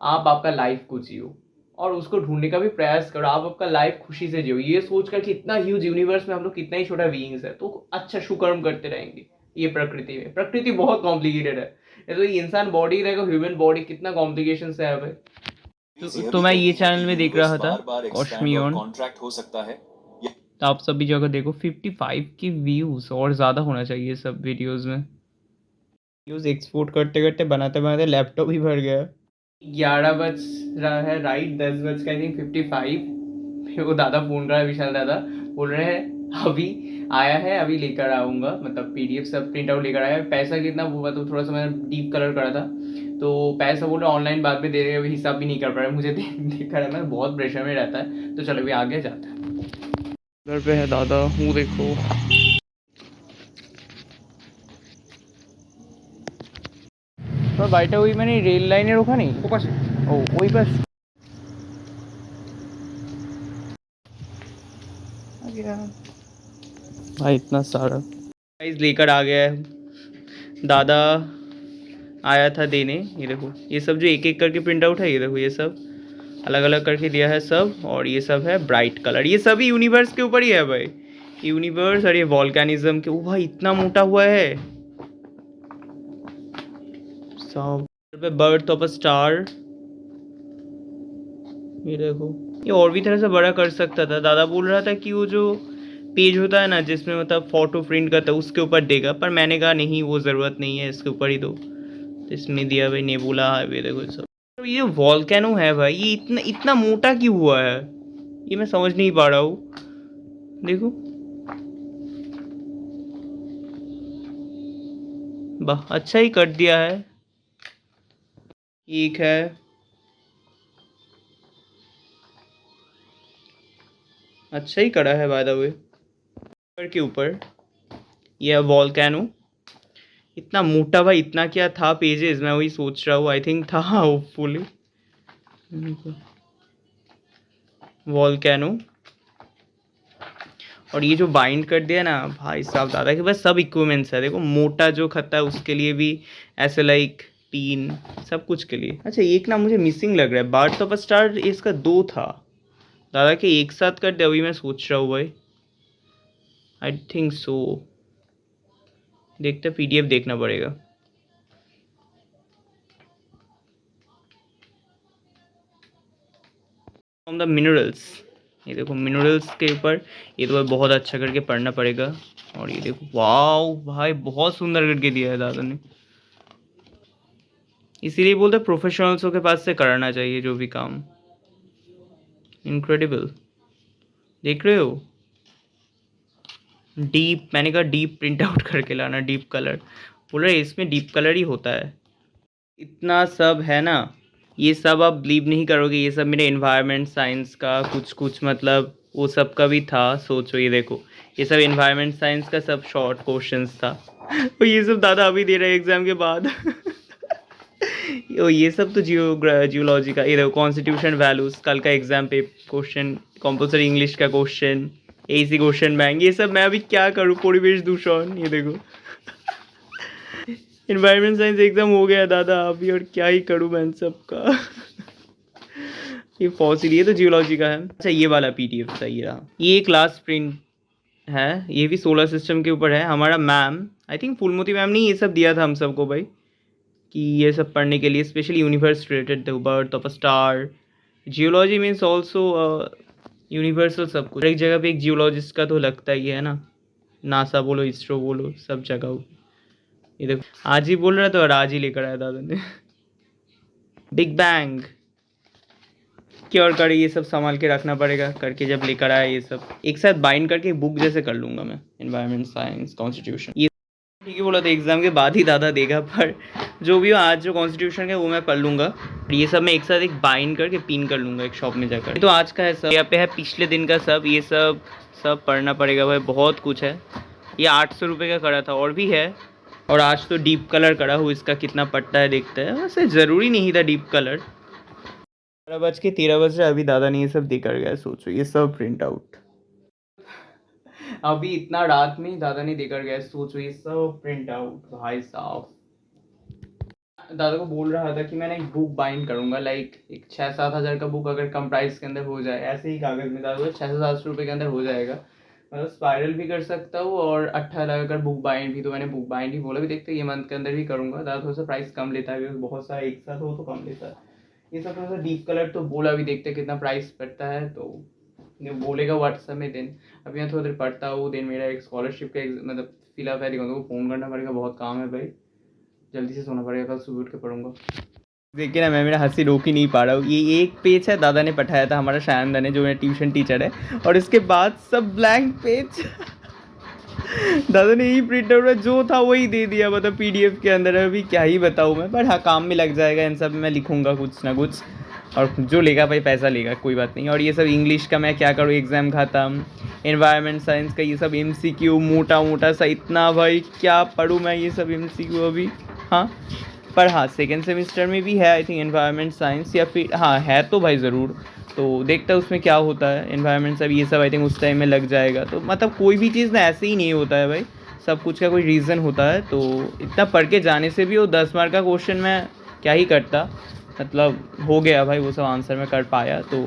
आप आपका लाइफ को जियो और उसको ढूंढने का भी प्रयास करो। आप आपका लाइफ खुशी से जियो, ये सोचकर कि इतना ह्यूज यूनिवर्स में हम लोग कितना ही छोटा बीइंग्स है, तो अच्छा शुकर्म करते रहेंगे। ये प्रकृति में, प्रकृति बहुत कॉम्प्लिकेटेड है। ये तो ये इंसान बॉडी रहेगा, ह्यूमन बॉडी, कितना कॉम्प्लिकेशन है भाई। तो मैं ये चैनल में देख रहा था, कॉस्मियन कॉन्ट्रैक्ट हो सकता है। तो आप सब भी जगह देखो 55 की व्यूज, और ज़्यादा होना चाहिए सब वीडियोस में। वीडियोस एक्सपोर्ट करते करते बनाते बनाते लैपटॉप ही भर गया। 11 बज रहा है राइट, 10 बज के आई थिंक 55। मेरे को दादा बोल रहा है, विशाल दादा बोल रहे हैं अभी आया है, अभी लेकर आऊँगा, मतलब PDF सब प्रिंट आउट लेकर आया है। पैसा कितना हुआ, तो थोड़ा सा मैंने डीप कलर करा था, तो पैसा बोल रहा ऑनलाइन बाद में दे रहे हैं, अभी हिसाब भी नहीं कर पा रहा है। मुझे देखा है, मैं बहुत प्रेशर में रहता है। तो चलो अभी आगे जाता है। घर पे है दादा, हूँ देखो। तो বাইটা ওই মানে রেল লাইনের ওখানেই ওপাশে, ও ওই পাশ भाई इतना सारा गाइस लेकर आ गया है, दादा आया था देने। ये देखो ये सब जो एक एक करके प्रिंट आउट है, ये देखो ये सब अलग अलग करके दिया है सब, और ये सब है ब्राइट कलर। ये सभी यूनिवर्स के ऊपर ही है भाई, यूनिवर्स और ये वॉल्केनिज्म के। ओ भाई इतना मोटा हुआ है सब पे, बर्थ ऑफ अ स्टार। ये देखो ये और भी तरह से बड़ा कर सकता था। दादा बोल रहा था कि वो जो पेज होता है ना जिसमें मतलब फोटो प्रिंट करता है उसके ऊपर देगा, पर मैंने कहा नहीं वो ज़रूरत नहीं है, इसके ऊपर ही दो। तो इसमें दिया भाई नेबुला हाईवे, देखो ये सब। ये वॉल्केनो है भाई, ये इतना इतना मोटा क्यों हुआ है, ये मैं समझ नहीं पा रहा हूँ। देखो वाह अच्छा ही कर दिया है। एक है अच्छा ही करा है बाय द वे के ऊपर। यह वॉल्केनो इतना मोटा भाई, इतना क्या था पेजेस, मैं वही सोच रहा हूँ। आई थिंक था होपफुली वॉल्केनो। और ये जो बाइंड कर दिया ना भाई साहब, दादा के पास सब इक्विपमेंट्स है। देखो मोटा जो खत्ता है उसके लिए भी ऐसे लाइक पिन, सब कुछ के लिए। अच्छा एक ना मुझे मिसिंग लग रहा है, बर्थ ऑफ अ स्टार इसका 2 था, दादा के एक साथ कर दिया, अभी मैं सोच रहा हूँ भाई। आई थिंक सो, देखते पीडीएफ देखना पड़ेगा। फ्रॉम द मिनरल्स, ये देखो मिनरल्स के ऊपर ये तो बहुत अच्छा करके पढ़ना पड़ेगा। और ये देखो वाओ भाई बहुत सुंदर करके दिया है दादा ने, इसीलिए बोलते प्रोफेशनल्सों के पास से कराना चाहिए जो भी काम। इनक्रेडिबल, देख रहे हो डीप, मैंने कहा डीप प्रिंट आउट करके लाना, डीप कलर बोल रहे इसमें डीप कलर ही होता है। इतना सब है ना, ये सब आप बिलीव नहीं करोगे, ये सब मेरे एनवायरनमेंट साइंस का कुछ कुछ मतलब वो सब का भी था। सोचो ये देखो ये सब एनवायरनमेंट साइंस का सब शॉर्ट क्वेश्चंस था। तो ये सब दादा अभी दे रहे हैं एग्जाम के बाद। ये सब तो जियोलॉजी का, ये देखो कॉन्स्टिट्यूशन वैल्यूज, कल का एग्जाम पे क्वेश्चन, कंपल्सरी इंग्लिश का क्वेश्चन, एसी क्वेश्चन बैंक, ये सब मैं अभी क्या करूँ, परिवेश दूषण। ये देखो एनवायरनमेंट साइंस एग्जाम हो गया दादा अभी, और क्या ही करूँ मैं इन सब का। ये फॉसिल, ये तो जियोलॉजी का है। अच्छा ये वाला पीडीएफ सही रहा, ये क्लास प्रिंट है, ये भी सोलर सिस्टम के ऊपर है। हमारा मैम आई थिंक फूलमोती मैम ने ये सब दिया था हम सबको भाई, कि ये सब पढ़ने के लिए, specially universe related, the birth of a star. Geology means also universal सब कुछ। एक जगह पे एक जियोलॉजिस्ट का तो लगता ही है ना, नासा बोलो इसरो बोलो सब जगह हो। ये देखो आज ही बोल रहा था और आज ही लेकर आया दादा ने। बिग बैंग क्योर करे, ये सब संभाल के रखना पड़ेगा, करके जब लेकर आया ये सब एक साथ बाइंड करके बुक जैसे कर लूँगा मैं। एनवायरनमेंट साइंस कॉन्स्टिट्यूशन ये ठीक है बोला था, एग्जाम के बाद ही दादा देगा, पर जो भी हो आज जो कॉन्स्टिट्यूशन है वो मैं पढ़ लूँगा। ये सब मैं एक साथ एक बाइंड करके पिन कर लूँगा एक शॉप में जाकर। तो आज का है सब, यहाँ पे है पिछले दिन का सब, ये सब सब पढ़ना पड़ेगा भाई, बहुत कुछ है। ये 800 रुपये का करा था, और भी है। और आज तो डीप कलर करा हूँ, इसका कितना पड़ता है देखते हैं। वैसे ज़रूरी नहीं था डीप कलर। 12:13 बज रहा है, अभी दादा ने ये सब देकर गया। सोचो ये सब प्रिंट आउट अभी इतना रात में दादा ने देकर गया। सोचो ये सब प्रिंट आउट भाई साहब। दादा को बोल रहा था कि मैंने एक बुक बाइंड करूंगा, लाइक एक 6-7 हज़ार का बुक अगर कम प्राइस के अंदर हो जाए, ऐसे ही कागज़ में दादा 600-700 रुपये के अंदर हो जाएगा। मतलब स्पाइरल भी कर सकता हूँ और 18 अगर बुक बाइंड भी, तो मैंने बुक बाइंड ही बोला। भी देखते ये मंथ के अंदर भी करूँगा। दादा थोड़ा सा प्राइस कम लेता है, क्योंकि बहुत सारा एक साथ हो तो कम लेता है। ये सब थोड़ा सा डीप कलर तो बोला, भी देखते कितना प्राइस पड़ता है, तो बोलेगा व्हाट्सएप में। दिन अभी मैं थोड़ा देर पढ़ता हूँ, दिन मेरा एक स्कॉलरशिप का मतलब फिलअप है, देखो फ़ोन करना पड़ेगा, बहुत काम है भाई, जल्दी से सोना पड़ेगा, कल सुबह उठ के पढ़ूंगा। देखिए ना मैं मेरा हंसी रोक ही नहीं पा रहा हूँ। ये एक पेज है दादा ने पठाया था, हमारा शायनदा ने, जो मेरा ट्यूशन टीचर है, और इसके बाद सब ब्लैंक पेज। दादा ने यही प्रिंट आउट जो था वही दे दिया, मतलब पीडीएफ के अंदर। अभी क्या ही बताऊँ मैं, पर हाँ काम में लग जाएगा, इन सब मैं लिखूँगा कुछ ना कुछ, और जो लेगा भाई पैसा लेगा, कोई बात नहीं। और ये सब इंग्लिश का मैं क्या करूँ, एग्ज़ाम खत्म। एनवायरनमेंट साइंस का ये सब एमसीक्यू मोटा मोटा सा, इतना भाई क्या पढ़ूँ मैं ये सब एमसीक्यू अभी। हाँ पर हाँ सेकेंड सेमेस्टर में भी है आई थिंक एनवायरनमेंट साइंस, या फिर हाँ है तो भाई ज़रूर, तो देखता है उसमें क्या होता है। एनवायरनमेंट सब ये सब आई थिंक उस टाइम में लग जाएगा। तो मतलब कोई भी चीज़ ना ऐसे ही नहीं होता है भाई, सब कुछ का कोई रीज़न होता है, तो इतना पढ़ के जाने से भी वो 10 मार्क का क्वेश्चन मैं क्या ही करता, मतलब हो गया भाई वो सब आंसर मैं कर पाया, तो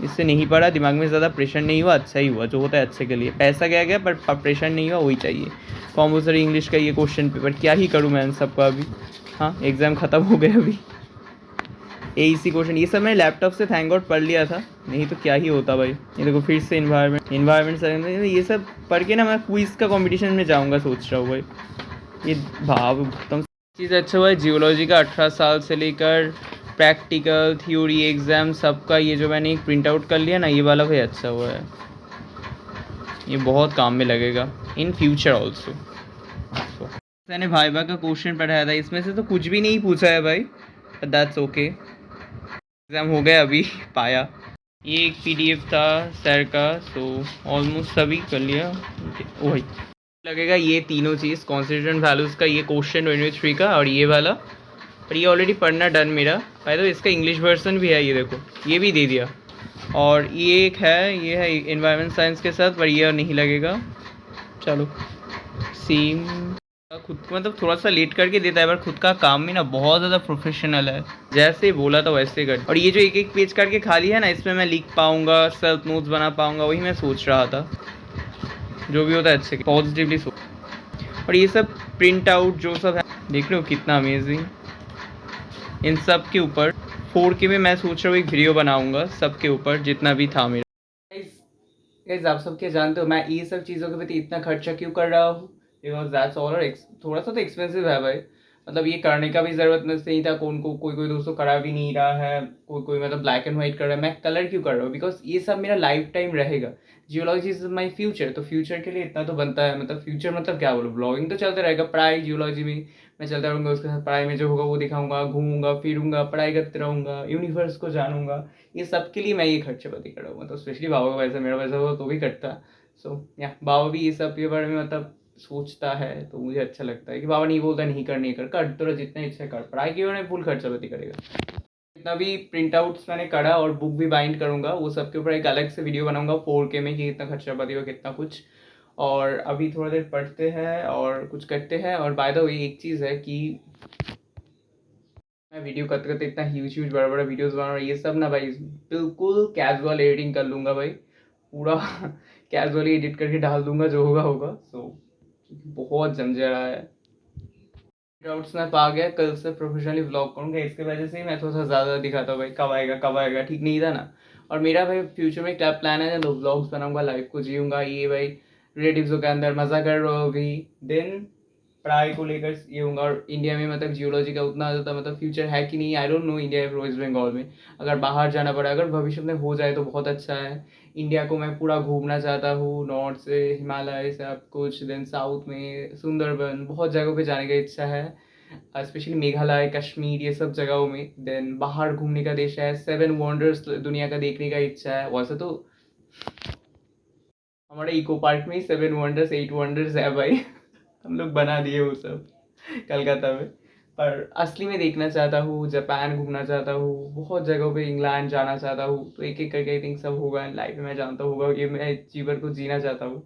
इससे नहीं पढ़ा, दिमाग में ज़्यादा प्रेशर नहीं हुआ, अच्छा ही हुआ, जो होता है अच्छे के लिए, पैसा गया गया पर प्रेशर नहीं हुआ, वही चाहिए। कॉम्पल्सरी इंग्लिश का ये क्वेश्चन पेपर क्या ही करूँ मैं इन सबका अभी, हाँ एग्ज़ाम ख़त्म हो गया अभी, AEC क्वेश्चन ये सब मैं लैपटॉप से थैंक गॉड पढ़ लिया था, नहीं तो क्या ही होता भाई। ये देखो फिर से इन्वायरमेंट ये सब पढ़ के ना मैं क्विज़ का कंपटीशन में जाऊंगा सोच रहा हूँ भाई। ये भाव एकदम चीज़ अच्छा हुआ है, जियोलॉजी का 18 साल से लेकर प्रैक्टिकल थ्योरी एग्ज़ाम सबका ये जो मैंने एक प्रिंट आउट कर लिया ना, ये वाला भाई अच्छा हुआ है, ये बहुत काम में लगेगा इन फ्यूचर ऑल्सो। मैंने भाईबा का क्वेश्चन पढ़ाया था, इसमें से तो कुछ भी नहीं पूछा है भाई, दैट्स ओके। एग्ज़ाम हो गया अभी पाया, ये एक PDF था सर का, सो ऑलमोस्ट सभी कर लिया। वही लगेगा ये तीनों चीज़, कॉन्स्टिट्यूएंट वैल्यूज़ का ये क्वेश्चन 23 का और ये वाला, पर ये ऑलरेडी पढ़ना डन मेरा। भाई तो इसका इंग्लिश वर्जन भी है, ये देखो ये भी दे दिया, और ये एक है, ये है एनवायरनमेंट साइंस के साथ, पर ये नहीं लगेगा। चलो सेम खुद को मतलब थोड़ा सा लेट करके देता है, पर खुद का काम में ना बहुत ज़्यादा प्रोफेशनल है, जैसे बोला था वैसे कर। और ये जो एक एक पेज करके खाली है ना, इसमें मैं लिख पाऊँगा, सेल्फ नोट्स बना पाऊँगा, वही मैं सोच रहा था, जो भी होता है अच्छे पॉजिटिवली सोच। और ये सब प्रिंट आउट जो सब है देख रहे हो कितना अमेजिंग, इन सब के ऊपर 4K में मैं सोच रहा हूँ एक वीडियो बनाऊँगा सबके ऊपर जितना भी था मेरा। गाइस आप सब क्या जानते हो मैं ये सब चीज़ों के प्रति इतना खर्चा क्यों कर रहा हूँ, बिकॉज दैट्स ऑल थोड़ा सा तो एक्सपेंसिव है भाई, मतलब ये करने का भी ज़रूरत नहीं था, कोई दोस्तों करा भी नहीं रहा है, कोई मतलब ब्लैक एंड वाइट कर रहा है, मैं कलर क्यों कर रहा हूँ, बिकॉज ये सब मेरा लाइफ टाइम रहेगा। जियोलॉजी इज माई फ्यूचर, तो फ्यूचर के लिए इतना तो बनता है, मतलब फ्यूचर मतलब क्या बोलो, ब्लॉगिंग तो चलता रहेगा, पढ़ाई जियोलॉजी में मैं चलता रहूँगा, उसके साथ पढ़ाई में जो होगा वो दिखाऊंगा, घूमूंगा फिरूंगा, पढ़ाई करते रहूँगा, यूनिवर्स को जानूंगा, ये सब के लिए मैं ये खर्चपाती कर रहा हूँ। मतलब स्पेशली बाबा का पैसा, मेरा पैसा होगा तो भी कटता, सो या बाबा भी ये सब के बारे में मतलब सोचता है, तो मुझे अच्छा लगता है कि बाबा नहीं बोलता नहीं कर तो जितना इच्छा कर, पढ़ाई के बारे में फुल खर्चापाती करेगा। जितना भी प्रिंट आउट्स मैंने करा और बुक भी बाइंड करूँगा, वो सब के ऊपर एक अलग से वीडियो बनाऊंगा 4K में कि कितना खर्चापाती हो कितना कुछ। और अभी थोड़ा देर पढ़ते हैं और कुछ करते हैं। और बाय द वे एक चीज़ है कि मैं वीडियो करते करते इतना ह्यूज बड़ा बड़ा वीडियोस बना रहा हूँ, ये सब ना भाई बिल्कुल कैजुअल एडिटिंग कर लूँगा भाई, पूरा कैजुअली एडिट करके डाल दूंगा, जो होगा। सो बहुत जमझरा है। डाउट्स मैं पा गया, कल से प्रोफेशनली व्लॉग करूँगा, इसके वजह से ही मैं थोड़ा सा ज़्यादा दिखाता हूँ भाई, कब आएगा ठीक नहीं था ना। और मेरा भाई फ्यूचर में क्या प्लान है, तो व्लॉग्स बनाऊंगा, लाइफ को जीऊँगा, ये भाई रिलेटिव्स के अंदर मज़ा कर रहा हूँ अभी, देन पढ़ाई को लेकर ये होगा। और इंडिया में मतलब जियोलॉजी का उतना ज़्यादा मतलब फ्यूचर है कि नहीं, आई डोंट नो। इंडिया या वेस्ट बंगाल में अगर बाहर जाना पड़ा, अगर भविष्य में हो जाए तो बहुत अच्छा है। इंडिया को मैं पूरा घूमना चाहता हूँ, नॉर्थ से हिमालय सब कुछ, देन साउथ में सुंदरबन, बहुत जगहों पे जाने का इच्छा है, स्पेशली मेघालय, कश्मीर, ये सब जगहों में। देन बाहर घूमने का देश है, 7 वंडर्स दुनिया का देखने का इच्छा है। वैसे तो हमारे इको पार्क में ही 7 वंडर्स 8 वंडर्स है भाई हम लोग बना दिए वो सब कलकत्ता में, पर असली में देखना चाहता हूँ, जापान घूमना चाहता हूँ, बहुत जगहों पे इंग्लैंड जाना चाहता हूँ। तो एक एक करके आई थिंक सब होगा लाइफ में, मैं जानता होगा, ये मैं जीवन को जीना चाहता हूँ।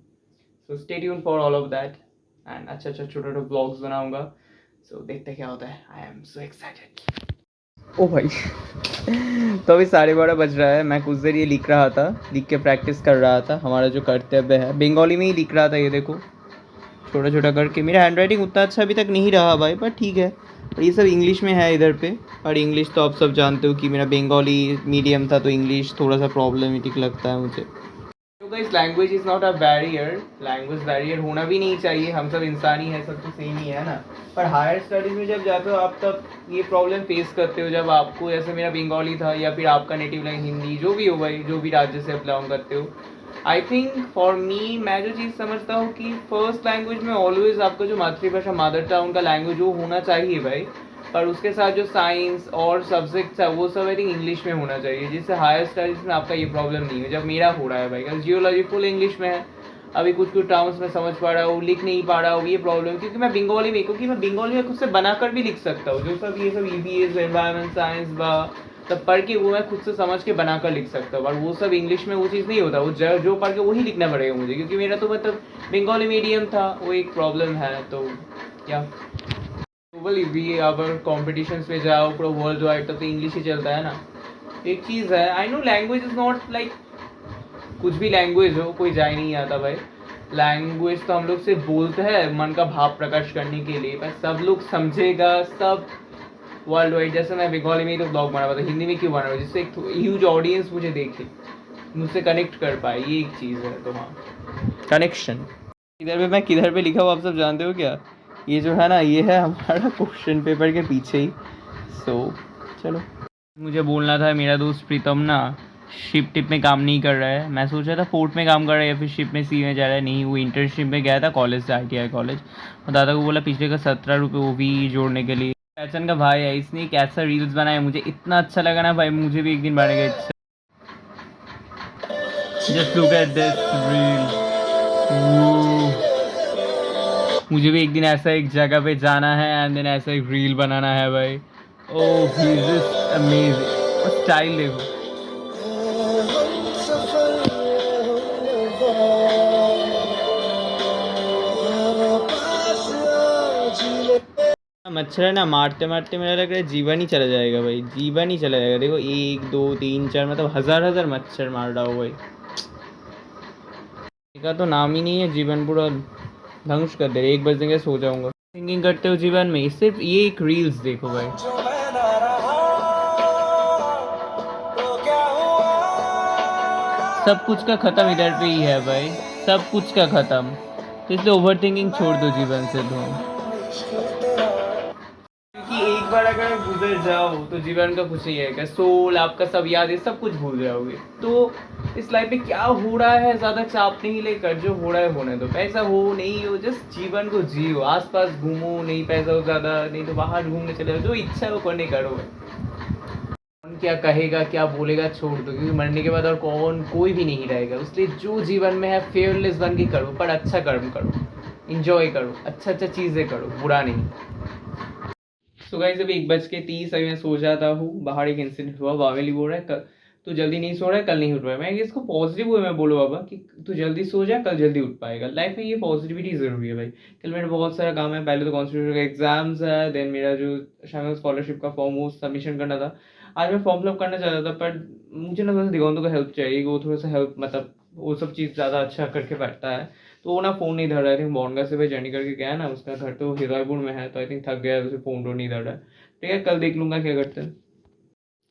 So stay tune for all of that, and अच्छा छोटे छोटे ब्लॉग्स बनाऊंगा। सो देखते क्या होता है, आई एम सो एक्साइटेड। ओ भाई तो अभी 12:30 बज रहा है, मैं कुछ देर ये लिख रहा था, लिख के प्रैक्टिस कर रहा था। हमारा जो कर्तव्य है बंगाली में ही लिख रहा था, ये देखो छोटा छोटा करके। मेरा हैंड राइटिंग उतना अच्छा अभी तक नहीं रहा भाई, पर ठीक है। और ये सब इंग्लिश में है इधर पे, और इंग्लिश तो आप सब जानते हो कि मेरा बंगाली मीडियम था, तो इंग्लिश थोड़ा सा प्रॉब्लमेटिक लगता है मुझे। तो guys language is not a barrier, language barrier होना भी नहीं चाहिए, हम सब इंसान ही हैं, सब तो सेम ही है ना। पर हायर स्टडीज़ में जब जाते हो आप, तब ये प्रॉब्लम फेस करते हो, जब आपको, जैसे मेरा बंगाली था या फिर आपका नेटिव लैंग्वेज हिंदी, जो भी हो भाई, जो भी राज्य से बिलोंग करते हो। आई थिंक फॉर मी, मैं जो चीज़ समझता हूँ कि फर्स्ट लैंग्वेज में ऑलवेज आपका जो मातृभाषा, मदर टंग का लैंग्वेज वो होना चाहिए भाई, पर उसके साथ जो साइंस और सब्जेक्ट्स है वो सब आई थिंक इंग्लिश में होना चाहिए, जिससे हायर स्टडीज़ में आपका ये प्रॉब्लम नहीं है, जब मेरा हो रहा है भाई। क्योंकि जियोलॉजी फुल इंग्लिश में है, अभी कुछ टर्म्स में समझ पा रहा हूँ, लिख नहीं पा रहा हूँ, ये प्रॉब्लम। क्योंकि मैं बंगाली में खुद से बनाकर भी लिख सकता हूँ, जो सब ये सब EVS, एनवायरमेंट साइंस तब पढ़ के वो मैं खुद से समझ के बना कर लिख सकता हूँ, और वो सब इंग्लिश में वो चीज़ नहीं होता, वो जो पढ़ के वही लिखना पड़ेगा मुझे, क्योंकि मेरा तो मतलब बंगाली मीडियम था, वो एक प्रॉब्लम है। तो क्या ग्लोबली भी अगर कॉम्पिटिशन्स में जाओ पूरा वर्ल्ड वाइड, तब तो इंग्लिश ही चलता है ना। एक चीज़ है, I know language is not like, कुछ भी लैंग्वेज हो कोई जा ही नहीं आता भाई। लैंग्वेज तो हम लोग सिर्फ बोलते हैं मन का भाव प्रकाश करने के लिए, पर सब लोग समझेगा सब वर्ल्ड वाइड। जैसे मैं बंगाली में ही तो ब्लॉग बना रहा था, हिंदी में क्यों बना रहा हूँ, जिससे एक ह्यूज ऑडियंस मुझे देखे, मुझसे कनेक्ट कर पाए, ये एक चीज़ है। तो हाँ, कनेक्शन। इधर पे मैं किधर पे लिखा हुआ आप सब जानते हो क्या? ये जो है ना, ये है हमारा क्वेश्चन पेपर के पीछे ही। सो चलो, मुझे बोलना था, मेरा दोस्त प्रीतम ना शिप टिप में काम नहीं कर रहा है। मैं सोच रहा था पोर्ट में काम कर रहा है या फिर शिप में सी में जा रहा है। नहीं, वो इंटर्नशिप में गया था कॉलेज से, ITI कॉलेज, और दादा को बोला पिछले का 17 रुपये वो भी जोड़ने के लिए। पहचान का भाई है, इसने एक ऐसा रील्स बनाया, मुझे इतना अच्छा लगा ना भाई, मुझे भी एक दिन बनेगा अच्छा। Just look at this reel, मुझे भी एक दिन ऐसा एक जगह पे जाना है एंड देन ऐसा एक रील बनाना है भाई। ओह ही इज जस्ट अमेजिंग, और स्टाइल देखो। मच्छर है ना, मारते मारते मेरा लग रहा है जीवन ही चला जाएगा भाई, जीवन ही चला जाएगा। देखो 1 2 3 4 मतलब हजार मच्छर मार रहा हो भाई, का तो नाम ही नहीं है। जीवन पूरा ध्वंस कर दे रहे, 1 बजे सो जाऊंगा। सिंगिंग करते हो जीवन में, सिर्फ ये एक रील्स देखो भाई। सब कुछ का खत्म इधर पे ही है भाई, सब कुछ का खत्म। तो इसलिए ओवर थिंकिंग छोड़ दो जीवन से तो, क्योंकि एक बार अगर गुजर जाओ तो जीवन का कुछ नहीं है, सोल आपका सब याद है, सब कुछ भूल जाओगे। तो इस लाइफ में क्या हो रहा है ज़्यादा चाप नहीं लेकर, जो हो रहा है होने दो। पैसा हो नहीं हो, जस्ट जीवन को जियो, आसपास घूमो, नहीं पैसा हो ज़्यादा, नहीं तो बाहर घूमने चले जाओ, जो इच्छा है वो करने करो। कौन क्या कहेगा क्या बोलेगा छोड़ दो, क्योंकि मरने के बाद और कोई भी नहीं रहेगा। इसलिए जो जीवन में है फेयरलेस बन के करो, पर अच्छा कर्म करो, इंजॉय करो, अच्छा चीज़ें करो, बुरा नहीं। सो गाइस अभी 1:30 अभी मैं सो जाता हूँ। बाहर एक इंसिडेंट हुआ, बावेली बोल रहा है तू जल्दी नहीं सो रहा है, कल नहीं उठ रहा है। मैं इसको पॉजिटिव वे में बोलो बाबा कि तू जल्दी सो जा, कल जल्दी उठ पाएगा। लाइफ में ये पॉजिटिविटी ज़रूरी है भाई। कल मेरा बहुत सारा काम है, पहले तो कॉन्स्टिट्यूशन का एग्जाम्स है, देन मेरा जो शामिल स्कॉलरशिप का फॉर्म वो सबमिशन करना था। आज मैं फॉर्म फिलअप करना चाहता था, पर मुझे ना थोड़ा सा दिगंतों का हेल्प चाहिए, वो थोड़ा सा हेल्प मतलब वो सब चीज़ ज़्यादा अच्छा करके बैठता है। तो वो ना फ़ोन नहीं धर रहा है। आई थिंक बॉन्गा से भाई जर्नी करके गया ना, उसका घर तो हिदायपुर में है, तो आई थिंक थक गया है, उसे फ़ोन तो नहीं धर रहा है। ठीक है, कल देख लूँगा क्या करते हैं।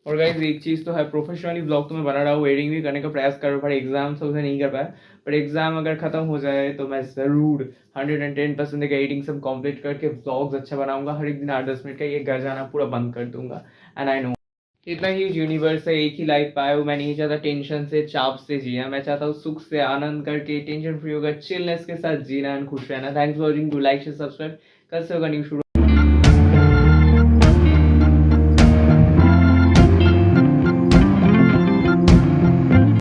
और गाइस एक चीज़ तो है, प्रोफेशनली ब्लॉग तो मैं बना रहा हूँ, एडिटिंग भी करने का प्रयास कर रहा हूँ, पर एग्जाम से उसे नहीं कर पाया। पर एग्जाम अगर ख़त्म हो जाए तो मैं ज़रूर 110% एक एडिटिंग सब कंप्लीट करके ब्लॉग्स अच्छा बनाऊंगा। हर एक दिन 8-10 मिनट का, ये घर जाना पूरा बंद कर दूंगा। एंड आई नो इतना ही यूनिवर्स है, एक ही लाइफ पाया हूँ। मैं नहीं चाहता टेंशन से चाप से जीना, मैं चाहता हूँ सुख से आनंद करके टेंशन फ्री होकर चिलनेस के साथ जीना एंड खुश रहना। Thanks for watching, do like share subscribe. कल से होगा न्यू शुरू।